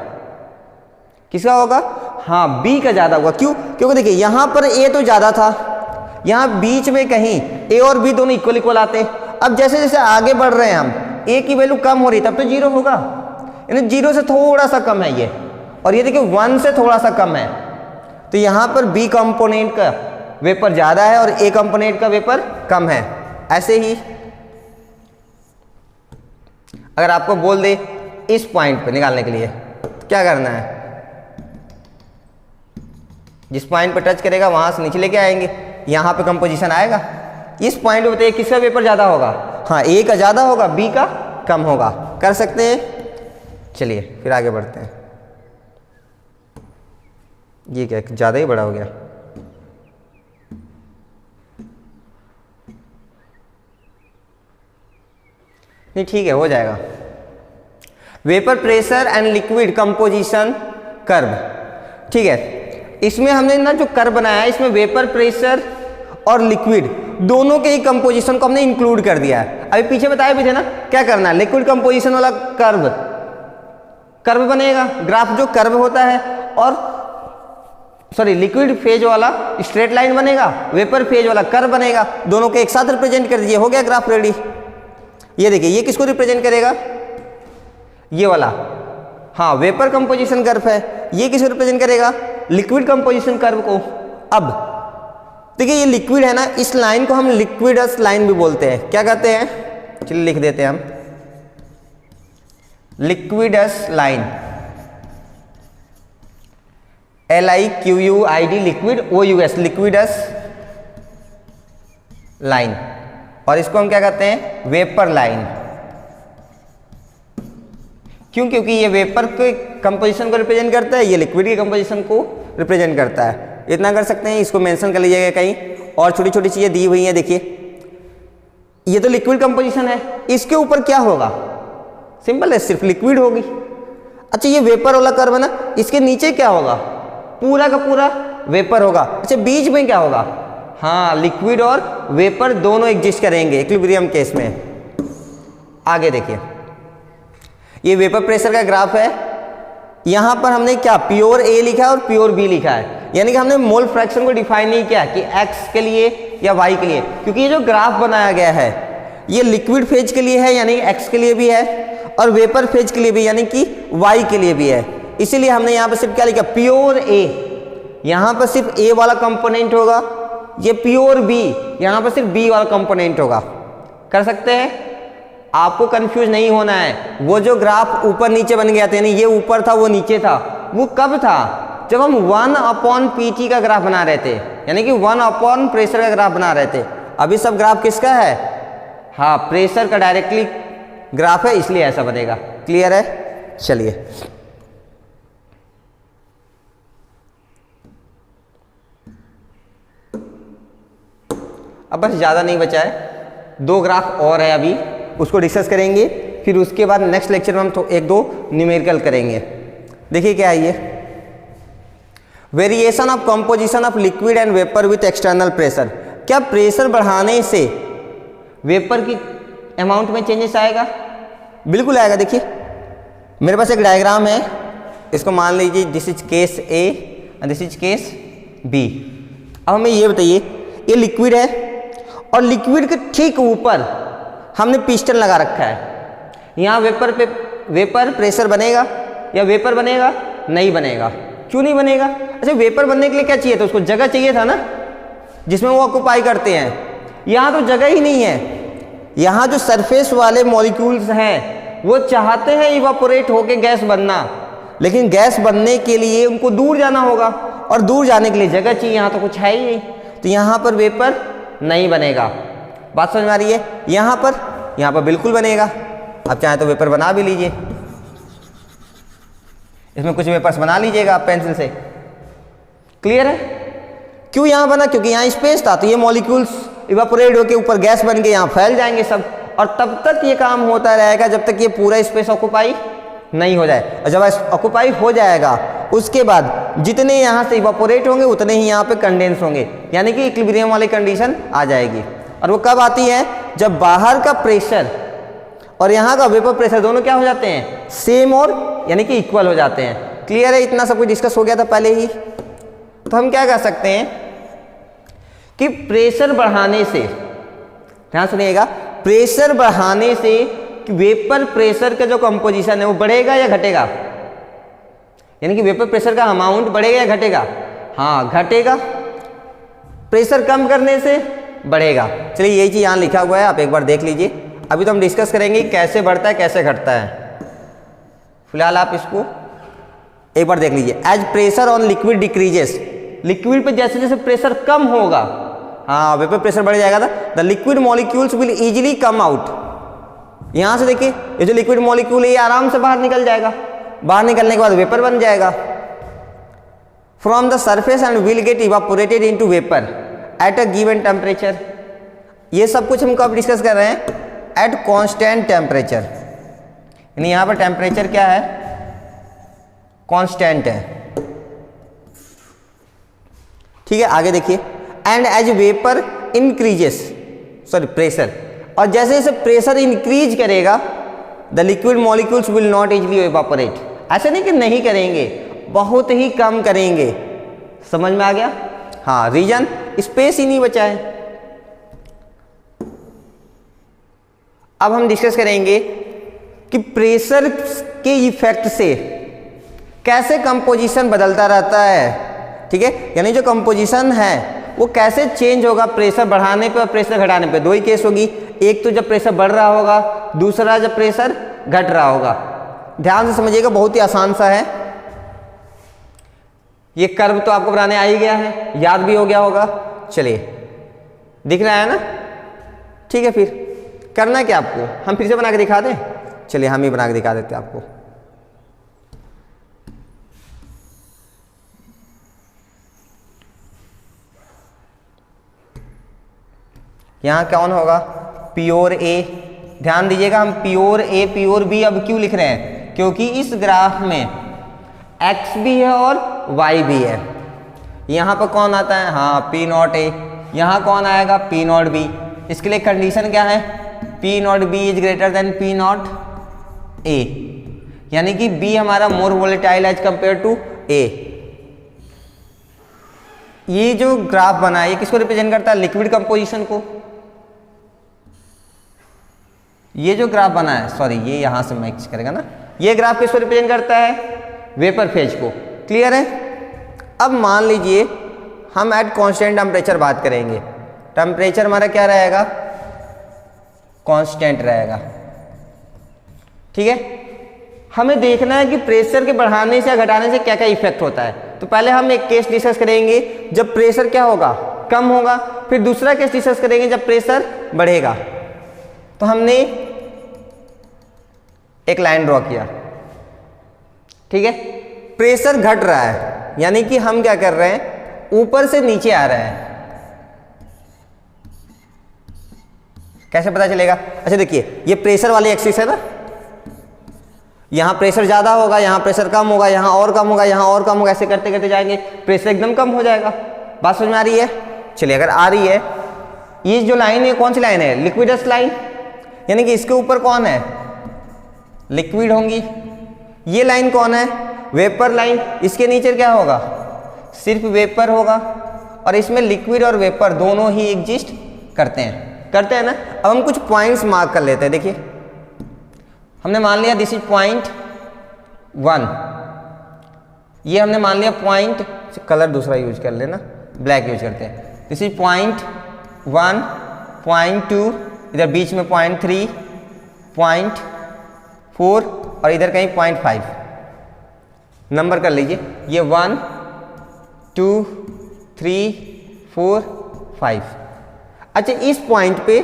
किसका होगा? हाँ, बी का ज़्यादा होगा। क्यों? क्योंकि देखिए यहाँ पर ए तो ज़्यादा था, यहाँ बीच में कहीं ए और बी दोनों इक्वल इक्वल आते हैं। अब जैसे जैसे आगे बढ़ रहे हैं हम, ए की वैल्यू कम हो रही है, तब तो जीरो होगा, यानी जीरो से थोड़ा सा कम है ये, और ये देखिए 1 से थोड़ा सा कम है, तो यहाँ पर बी कंपोनेंट का वेपर ज़्यादा है और ए कंपोनेंट का वेपर कम है। ऐसे ही अगर आपको बोल दे इस पॉइंट पे निकालने के लिए, तो क्या करना है? जिस पॉइंट पे टच करेगा वहां से नीचे लेके आएंगे, यहाँ पे कंपोजिशन आएगा। इस पॉइंट पे बताइए किसका वेपर ज़्यादा होगा? हाँ, ए का ज़्यादा होगा, बी का कम होगा। कर सकते हैं। चलिए फिर आगे बढ़ते हैं। ये क्या ज़्यादा ही बड़ा हो गया? नहीं ठीक है, हो जाएगा। Vapour pressure and liquid composition curve, ठीक है। इसमें हमने ना जो कर्व बनाया है, इसमें वेपर प्रेशर और लिक्विड दोनों के ही कंपोजिशन को हमने इंक्लूड कर दिया है। अभी पीछे बताया भी थे ना क्या करना है। लिक्विड कंपोजिशन वाला कर्व बनेगा, ग्राफ जो कर्व होता है, और लिक्विड फेज वाला स्ट्रेट लाइन बनेगा, वेपर फेज वाला कर्व बनेगा। दोनों को एक साथ रिप्रेजेंट कर दीजिए, हो गया ग्राफ रेडी। ये देखिए, ये किसको रिप्रेजेंट करेगा? ये वाला, हाँ, वेपर कंपोजिशन कर्व है। ये किसको रिप्रेजेंट करेगा? लिक्विड कंपोजिशन कर्व को। अब देखिए ये लिक्विड है ना, इस लाइन को हम लिक्विडस लाइन भी बोलते हैं। क्या कहते हैं? चलिए लिख देते हैं हम, liquids line, LIQUID, liquid, OUS, liquids line. और इसको हम क्या कहते हैं? Vapour line. क्यों? क्योंकि ये वेपर के कंपोजिशन को रिप्रेजेंट करता है, ये लिक्विड के कंपोजिशन को रिप्रेजेंट करता है। इतना कर सकते हैं, इसको मेंशन कर लीजिएगा कहीं। और छोटी छोटी चीजें दी हुई हैं, देखिए ये तो लिक्विड कंपोजिशन है, इसके ऊपर क्या होगा? सिंपल है, सिर्फ लिक्विड होगी। अच्छा, ये वेपर वाला कर्व है ना, इसके नीचे क्या होगा? पूरा का पूरा वेपर होगा। अच्छा, बीच में क्या होगा? हाँ, लिक्विड और वेपर दोनों एग्जिस्ट करेंगे इक्विलिब्रियम केस में। आगे देखिए, ये वेपर प्रेशर का ग्राफ है। यहां पर हमने क्या प्योर ए लिखा है और प्योर बी लिखा है, यानी कि हमने मोल फ्रैक्शन को डिफाइन नहीं किया कि एक्स के लिए या वाई के लिए, क्योंकि ये जो ग्राफ बनाया गया है ये लिक्विड फेज के लिए है, यानी एक्स के लिए भी है, और वेपर फेज के लिए भी, यानी कि वाई के लिए भी है। इसीलिए हमने यहाँ पर सिर्फ क्या लिखा? प्योर ए। यहाँ पर सिर्फ ए वाला कंपोनेंट होगा, ये प्योर बी, यहाँ पर सिर्फ बी वाला कंपोनेंट होगा। कर सकते हैं? आपको कंफ्यूज नहीं होना है। वो जो ग्राफ ऊपर नीचे बन गया था, यानी ये ऊपर था वो नीचे था, वो कब था? जब हम 1/PT का ग्राफ बना रहे थे, यानी कि 1/ प्रेशर का ग्राफ बना रहे थे। अभी सब ग्राफ किसका है? हाँ, प्रेशर का डायरेक्टली ग्राफ है, इसलिए ऐसा बनेगा। क्लियर है? चलिए अब बस ज़्यादा नहीं बचा है, 2 ग्राफ और है अभी, उसको डिस्कस करेंगे। फिर उसके बाद नेक्स्ट लेक्चर में हम तो 1-2 न्यूमेरिकल करेंगे। देखिए क्या है ये, variation of composition of liquid and vapour with external pressure. क्या प्रेशर बढ़ाने से वेपर की अमाउंट में चेंजेस आएगा? बिल्कुल आएगा। देखिए मेरे पास एक डायग्राम है, इसको मान लीजिए this is case A and this is case B. अब हमें ये बताइए, ये लिक्विड है और लिक्विड के ठीक ऊपर हमने पिस्टन लगा रखा है। यहाँ वेपर प्रेशर बनेगा या वेपर बनेगा? नहीं बनेगा। क्यों नहीं बनेगा? अच्छा, वेपर बनने के लिए क्या चाहिए था? उसको जगह चाहिए था ना, जिसमें वो ऑक्यूपाई करते हैं। यहाँ तो जगह ही नहीं है। यहाँ जो सरफेस वाले मॉलिक्यूल्स हैं वो चाहते हैं इवापोरेट होके गैस बनना, लेकिन गैस बनने के लिए उनको दूर जाना होगा, और दूर जाने के लिए जगह चाहिए। यहाँ तो कुछ है ही नहीं, तो यहाँ पर वेपर नहीं बनेगा। बात समझ में आ रही है? यहाँ पर बिल्कुल बनेगा। आप चाहे तो वेपर बना भी लीजिए, इसमें कुछ वेपर्स बना लीजिएगा आप पेंसिल से। क्लियर है? क्यों यहाँ बना? क्योंकि यहाँ स्पेस था, तो ये मॉलिक्यूल्स इवापोरेट होकर ऊपर गैस बन के यहाँ फैल जाएंगे सब, और तब तक ये काम होता रहेगा जब तक ये पूरा स्पेस ऑक्यूपाई नहीं हो जाए। और जब ऑक्यूपाई हो जाएगा उसके बाद जितने यहाँ से इवापोरेट होंगे उतने ही यहाँ पे कंडेंस होंगे, यानी कि इक्विलिब्रियम वाली कंडीशन आ जाएगी। और वो कब आती है? जब बाहर का प्रेशर और यहाँ का वेपर प्रेशर दोनों क्या हो जाते हैं? सेम, और यानी कि इक्वल हो जाते हैं। क्लियर है, इतना सब कुछ डिस्कस हो गया था पहले ही। तो हम क्या कर सकते हैं कि प्रेशर बढ़ाने से, ध्यान सुनिएगा, प्रेशर बढ़ाने से वेपर प्रेशर का जो कंपोजिशन है वो बढ़ेगा या घटेगा, यानी कि वेपर प्रेशर का अमाउंट बढ़ेगा या घटेगा? हाँ घटेगा। प्रेशर कम करने से बढ़ेगा। चलिए यही चीज़ यहाँ लिखा हुआ है, आप एक बार देख लीजिए। अभी तो हम डिस्कस करेंगे कैसे बढ़ता है कैसे घटता है, फिलहाल आप इसको एक बार देख लीजिए। As pressure on liquid decreases, liquid पे जैसे जैसे प्रेशर कम होगा, हाँ वेपर प्रेशर बढ़ जाएगा, the liquid molecules will easily come out. यहां से देखिए ये जो लिक्विड मॉलिक्यूल है ये आराम से बाहर निकल जाएगा, बाहर निकलने के बाद वेपर बन जाएगा from the surface and will get evaporated into vapour at a given temperature. ये सब कुछ हम कब डिस्कस कर रहे हैं? एट कांस्टेंट टेम्परेचर, यानी यहां पर टेम्परेचर क्या है? कांस्टेंट है। ठीक है, आगे देखिए। And as vapour increases, sorry pressure, और जैसे जैसे प्रेशर इंक्रीज करेगा the liquid molecules will not easily evaporate. ऐसा नहीं कि नहीं करेंगे, बहुत ही कम करेंगे। समझ में आ गया? हाँ, रीजन स्पेस ही नहीं बचा है। अब हम डिस्कस करेंगे कि प्रेशर के इफेक्ट से कैसे कंपोजिशन बदलता रहता है। ठीक है, यानी जो कंपोजिशन है वो कैसे चेंज होगा प्रेशर बढ़ाने पे और प्रेशर घटाने पे। दो ही केस होगी, एक तो जब प्रेशर बढ़ रहा होगा, दूसरा जब प्रेशर घट रहा होगा। ध्यान से समझिएगा, बहुत ही आसान सा है। ये कर्व तो आपको बनाने आ ही गया है, याद भी हो गया होगा। चलिए, दिख रहा है ना? ठीक है, फिर करना क्या आपको, हम फिर से बना के दिखा दें? चलिए हम ही बना के दिखा देते हैं आपको। यहाँ कौन होगा? प्योर ए। ध्यान दीजिएगा, हम प्योर ए प्योर बी अब क्यों लिख रहे हैं? क्योंकि इस ग्राफ में एक्स भी है और वाई भी है। यहाँ पर कौन आता है? हाँ, पी नॉट ए। यहाँ कौन आएगा? P naught B. इसके लिए कंडीशन क्या है? P naught B is greater than P naught ए, यानी कि बी हमारा मोर वोलेटाइल एज कंपेयर टू ए। ये जो ग्राफ बना है ये किसको रिप्रेजेंट करता है? लिक्विड कंपोजिशन को। ये जो ग्राफ बना है, सॉरी ये यहां से मैच करेगा ना, ये ग्राफ किसको रिप्रेजेंट करता है? वेपर फेज को। क्लियर है? अब मान लीजिए हम एट कांस्टेंट टेम्परेचर बात करेंगे। टेम्परेचर हमारा क्या रहेगा? कांस्टेंट रहेगा। ठीक है, हमें देखना है कि प्रेशर के बढ़ाने से या घटाने से क्या क्या इफेक्ट होता है। तो पहले हम एक केस डिस्कस करेंगे जब प्रेशर क्या होगा? कम होगा। फिर दूसरा केस डिस्कस करेंगे जब प्रेशर बढ़ेगा। तो हमने एक लाइन ड्रॉ किया। ठीक है, प्रेशर घट रहा है, यानी कि हम क्या कर रहे हैं? ऊपर से नीचे आ रहे हैं। कैसे पता चलेगा? अच्छा देखिए, ये प्रेशर वाली एक्सिस है ना, यहां प्रेशर ज्यादा होगा, यहां प्रेशर कम होगा, यहां और कम होगा, यहां और कम होगा, ऐसे करते करते जाएंगे, प्रेशर एकदम कम हो जाएगा। बात समझ में आ रही है? चलिए, अगर आ रही है, ये जो लाइन है कौन सी लाइन है? लिक्विडस लाइन, यानी कि इसके ऊपर कौन है? लिक्विड होंगी। ये लाइन कौन है? Vapour line. इसके नीचे क्या होगा? सिर्फ वेपर होगा। और इसमें लिक्विड और वेपर दोनों ही एग्जिस्ट करते हैं ना। अब हम कुछ पॉइंट्स मार्क कर लेते हैं। देखिए, हमने मान लिया दिस इज पॉइंट 1, ये हमने मान लिया पॉइंट, कलर दूसरा यूज कर लेना, ब्लैक यूज करते हैं। दिस इज पॉइंट 1, पॉइंट 2, इधर बीच में पॉइंट 3, पॉइंट 4 और इधर कहीं पॉइंट 5। नंबर कर लीजिए, ये 1 2 3 4 5। अच्छा, इस पॉइंट पे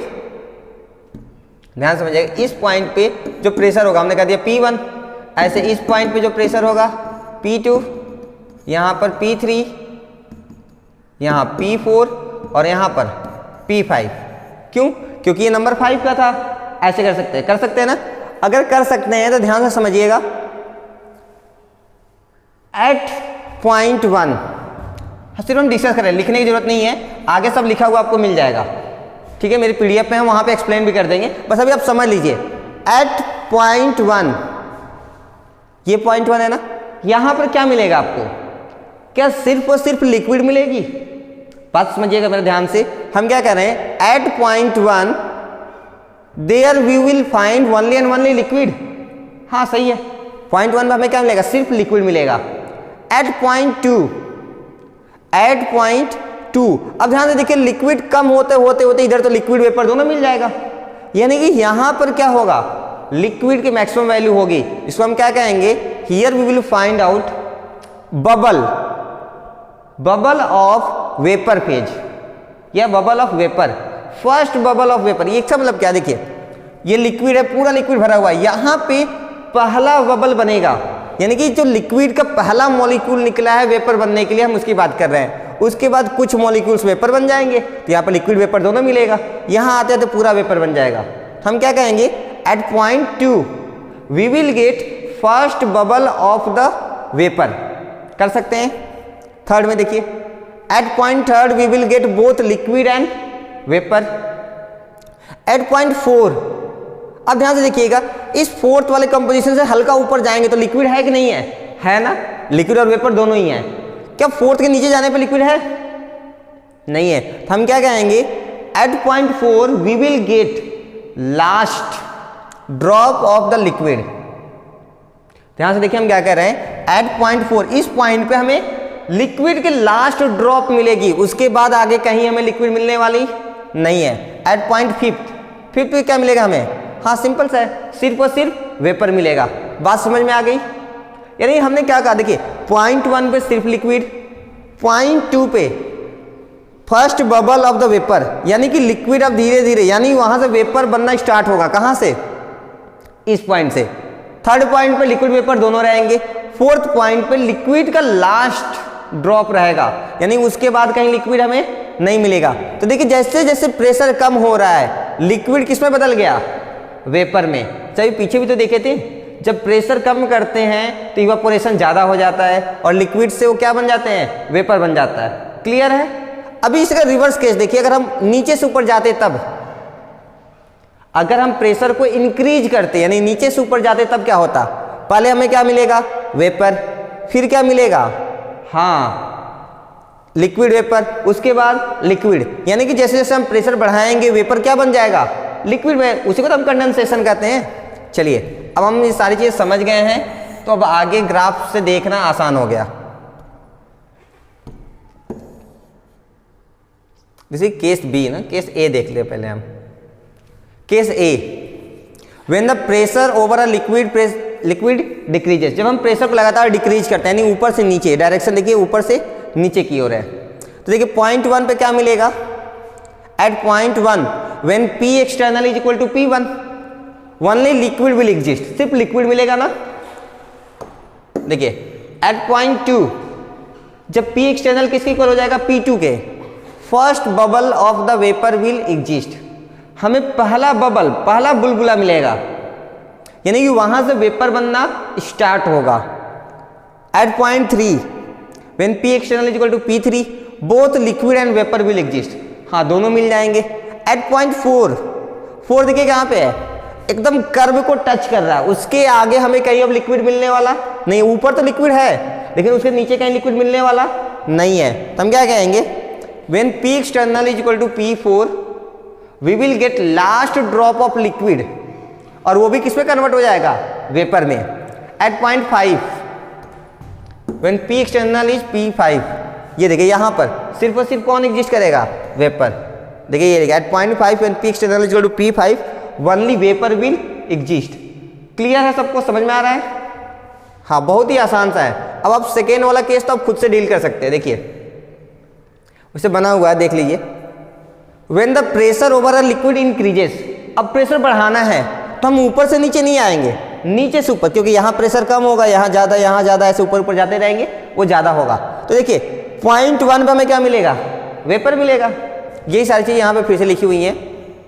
ध्यान समझिएगा, इस पॉइंट पे जो प्रेशर होगा हमने कह दिया P1, ऐसे इस पॉइंट पे जो प्रेशर होगा P2, यहाँ पर P3, यहाँ P4 और यहाँ पर P5। क्यों? क्योंकि ये नंबर 5 का था। ऐसे कर सकते हैं ना। अगर कर सकते हैं तो ध्यान से समझिएगा, एट पॉइंट 1 सिर्फ हम डिस्कस करें, लिखने की जरूरत नहीं है, आगे सब लिखा हुआ आपको मिल जाएगा। ठीक है, मेरी पीडीएफ में हम वहां पे एक्सप्लेन भी कर देंगे, बस अभी आप समझ लीजिए। एट पॉइंट 1, ये पॉइंट 1 है ना, यहां पर क्या मिलेगा आपको? क्या सिर्फ और सिर्फ लिक्विड मिलेगी? बात समझिएगा मेरे ध्यान से। हम क्या कर रहे हैं, at point 1 there we will find only and only liquid. हाँ सही है, पॉइंट 1 में हमें क्या मिलेगा? सिर्फ लिक्विड मिलेगा। एट पॉइंट 2 अब ध्यान से देखिए, लिक्विड कम होते होते होते इधर तो लिक्विड वेपर दोनों मिल जाएगा, यानी कि यहां पर क्या होगा, लिक्विड की मैक्सिमम वैल्यू होगी। इसको हम क्या कहेंगे, here we will find out bubble of vapour phase या bubble of vapour, first bubble of vapour. ये इसका मतलब क्या, देखिए ये लिक्विड है, पूरा लिक्विड भरा हुआ है, यहां पे पहला बबल बनेगा, यानी कि जो लिक्विड का पहला मॉलिक्यूल निकला है वेपर बनने के लिए, हम उसकी बात कर रहे हैं। उसके बाद कुछ मॉलिक्यूल्स वेपर बन जाएंगे, तो यहाँ पर लिक्विड वेपर दोनों मिलेगा, यहाँ आते तो पूरा वेपर बन जाएगा। हम क्या कहेंगे, at point 2 we will get first bubble of the vapour. कर सकते हैं। थर्ड में देखिए, at point 3 we will get both liquid and vapour. At point 4, अब ध्यान से देखिएगा, इस फोर्थ वाले कंपोजिशन से हल्का ऊपर जाएंगे तो लिक्विड है कि नहीं है? है ना, लिक्विड और वेपर दोनों ही हैं। क्या फोर्थ के नीचे जाने पे लिक्विड है? नहीं है। तो हम क्या कहेंगे, at point 4 we will get last drop of the liquid. ध्यान से देखिए हम क्या कह रहे हैं, एट पॉइंट 4 इस पॉइंट पे हमें लिक्विड के लास्ट ड्रॉप मिलेगी, उसके बाद आगे कहीं हमें लिक्विड मिलने वाली नहीं है। एट पॉइंट 5 पे क्या मिलेगा हमें? हाँ सिंपल सा है, सिर्फ और सिर्फ वेपर मिलेगा। बात समझ में आ गई? यानी हमने क्या कहा, देखिए पॉइंट 1 पे सिर्फ लिक्विड, पॉइंट 2 पे first bubble of the vapour, यानी कि लिक्विड अब धीरे धीरे, यानी वहां से वेपर बनना स्टार्ट होगा। कहां से? इस पॉइंट से। थर्ड पॉइंट पे लिक्विड वेपर दोनों रहेंगे। फोर्थ पॉइंट पे लिक्विड का लास्ट ड्रॉप रहेगा, यानी उसके बाद कहीं लिक्विड हमें नहीं मिलेगा। तो देखिए जैसे जैसे प्रेशर कम हो रहा है, लिक्विड किस में बदल गया? वेपर में। चलिए पीछे भी तो देखे थे, जब प्रेशर कम करते हैं तो इवापोरेशन ज़्यादा हो जाता है और लिक्विड से वो क्या बन जाते हैं? वेपर बन जाता है। क्लियर है? अभी इसका रिवर्स केस देखिए, अगर हम नीचे से ऊपर जाते तब, अगर हम प्रेशर को इंक्रीज करते यानी नीचे से ऊपर जाते तब क्या होता? पहले हमें क्या मिलेगा? वेपर, फिर क्या मिलेगा? हाँ लिक्विड वेपर, उसके बाद लिक्विड, यानी कि जैसे जैसे हम प्रेशर बढ़ाएंगे वेपर क्या बन जाएगा? लिक्विड में। उसी को तो हम कंडेंसेशन कहते हैं। चलिए अब हम ये सारी चीज़ समझ गए हैं, तो अब आगे ग्राफ से देखना आसान हो गया। जैसे केस बी ना, केस ए देख ले पहले हम। Case A, when the pressure over a liquid decreases, जब हम प्रेशर को लगातार डिक्रीज करते हैं, यानी ऊपर से नीचे, डायरेक्शन देखिए ऊपर से नीचे की ओर है। तो देखिए पॉइंट 1 पे क्या मिलेगा? At point 1 when P external is equal to P1 only liquid will exist, सिर्फ लिक्विड मिलेगा ना। देखिए एट पॉइंट 2 जब P एक्सटर्नल किसके इक्वल हो जाएगा? P2 के, first bubble of the vapour will exist, हमें पहला बबल, पहला बुलबुला मिलेगा, यानी कि वहां से वेपर बनना स्टार्ट होगा। At point 3 when P external is equal to P3 both liquid and vapour will exist, हाँ दोनों मिल जाएंगे। एट पॉइंट 4 देखिए कहाँ पे है? एकदम कर्व को टच कर रहा है, उसके आगे हमें कहीं अब लिक्विड मिलने वाला नहीं। ऊपर तो लिक्विड है लेकिन उसके नीचे कहीं लिक्विड मिलने वाला नहीं है। तो हम क्या कहेंगे, when P external is equal to P4 we will get last drop of liquid, और वो भी किस में कन्वर्ट हो जाएगा? वेपर में। At point 5 when P external is P5, ये देखिए यहाँ पर सिर्फ और सिर्फ कौन एग्जिस्ट करेगा? वेपर। देखिए ये देखिए at point 5 when P external is equal to P5 only vapour will exist. Clear है? सबको समझ में आ रहा है? हाँ बहुत ही आसान सा है। अब आप सेकेंड वाला केस तो आप खुद से डील कर सकते हैं। देखिए उसे बना हुआ है, देख लीजिए। When the pressure over a liquid increases, अब प्रेशर बढ़ाना है तो हम ऊपर से नीचे नहीं आएंगे, नीचे से ऊपर, क्योंकि यहाँ प्रेशर कम होगा, यहाँ ज़्यादा, ऐसे ऊपर ऊपर जाते रहेंगे, वो ज़्यादा होगा। तो देखिए पॉइंट 1 पे हमें क्या मिलेगा? वेपर मिलेगा। यही सारी चीज़ यहाँ पे फिर से लिखी हुई हैं,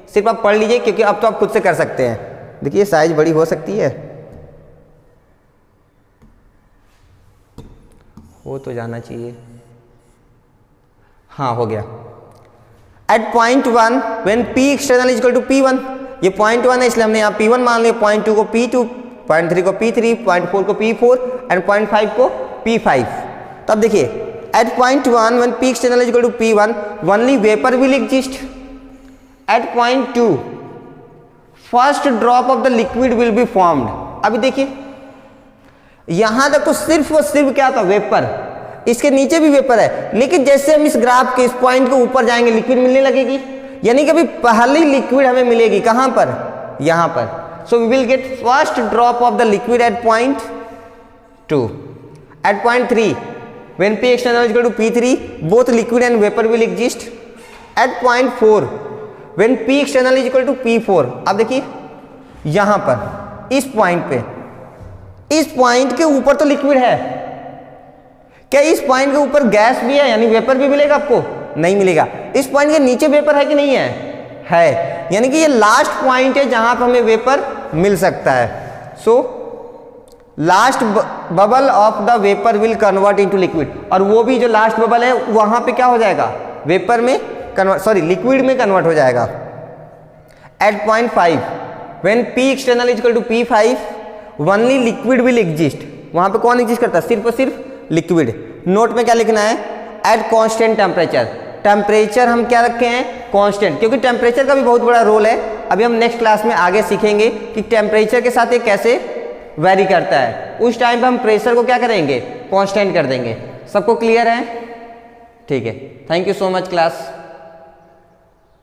सिर्फ आप पढ़ लीजिए, क्योंकि अब तो आप खुद से कर सकते हैं। देखिए साइज बड़ी हो सकती है, हो तो जाना चाहिए। हाँ हो गया। At point 1 when P external is equal to P1, ये पॉइंट 1 है इसलिए हमने यहाँ P1 मान लिया, पॉइंट 2 को P2 0.3 को P3, 0.4 को P4 एंड 0.5 को P5। तब देखिए at point 1 when P external is equal to P1 only vapor will exist. At point 2 first drop of the liquid will be formed. अभी देखिए यहां तक तो सिर्फ और सिर्फ क्या था, वेपर। इसके नीचे भी वेपर है, लेकिन जैसे हम इस ग्राफ के इस पॉइंट के ऊपर जाएंगे लिक्विड मिलने लगेगी, यानी कि अभी पहली लिक्विड हमें मिलेगी कहां पर, यहां पर। So we will get first drop of the liquid at point 2। At point 3 when P external is equal to P3 both liquid and vapor will exist. At point 4 when P external is equal to P4, अब देखिए यहां पर इस point पे, इस point के ऊपर तो लिक्विड है, क्या इस पॉइंट के ऊपर गैस भी है, यानी वेपर भी मिलेगा आपको, नहीं मिलेगा। इस पॉइंट के नीचे वेपर है कि नहीं है, है, यानी कि ये लास्ट पॉइंट है जहां पर हमें वेपर मिल सकता है। So last bubble of the vapour will convert into liquid, और वो भी जो लास्ट बबल है वहां पे क्या हो जाएगा, वेपर में कन्वर्ट, सॉरी लिक्विड में कन्वर्ट हो जाएगा। At point 5 when P external is equal to P5 only liquid will exist. वहां पे कौन एग्जिस्ट करता है, सिर्फ और सिर्फ लिक्विड। नोट में क्या लिखना है, एट कांस्टेंट टेम्परेचर। टेम्परेचर हम क्या रखे हैं, कांस्टेंट, क्योंकि टेम्परेचर का भी बहुत बड़ा रोल है। अभी हम नेक्स्ट क्लास में आगे सीखेंगे कि टेम्परेचर के साथ ये कैसे वेरी करता है। उस टाइम पे हम प्रेशर को क्या करेंगे, कांस्टेंट कर देंगे। सबको क्लियर है, ठीक है। Thank you so much class.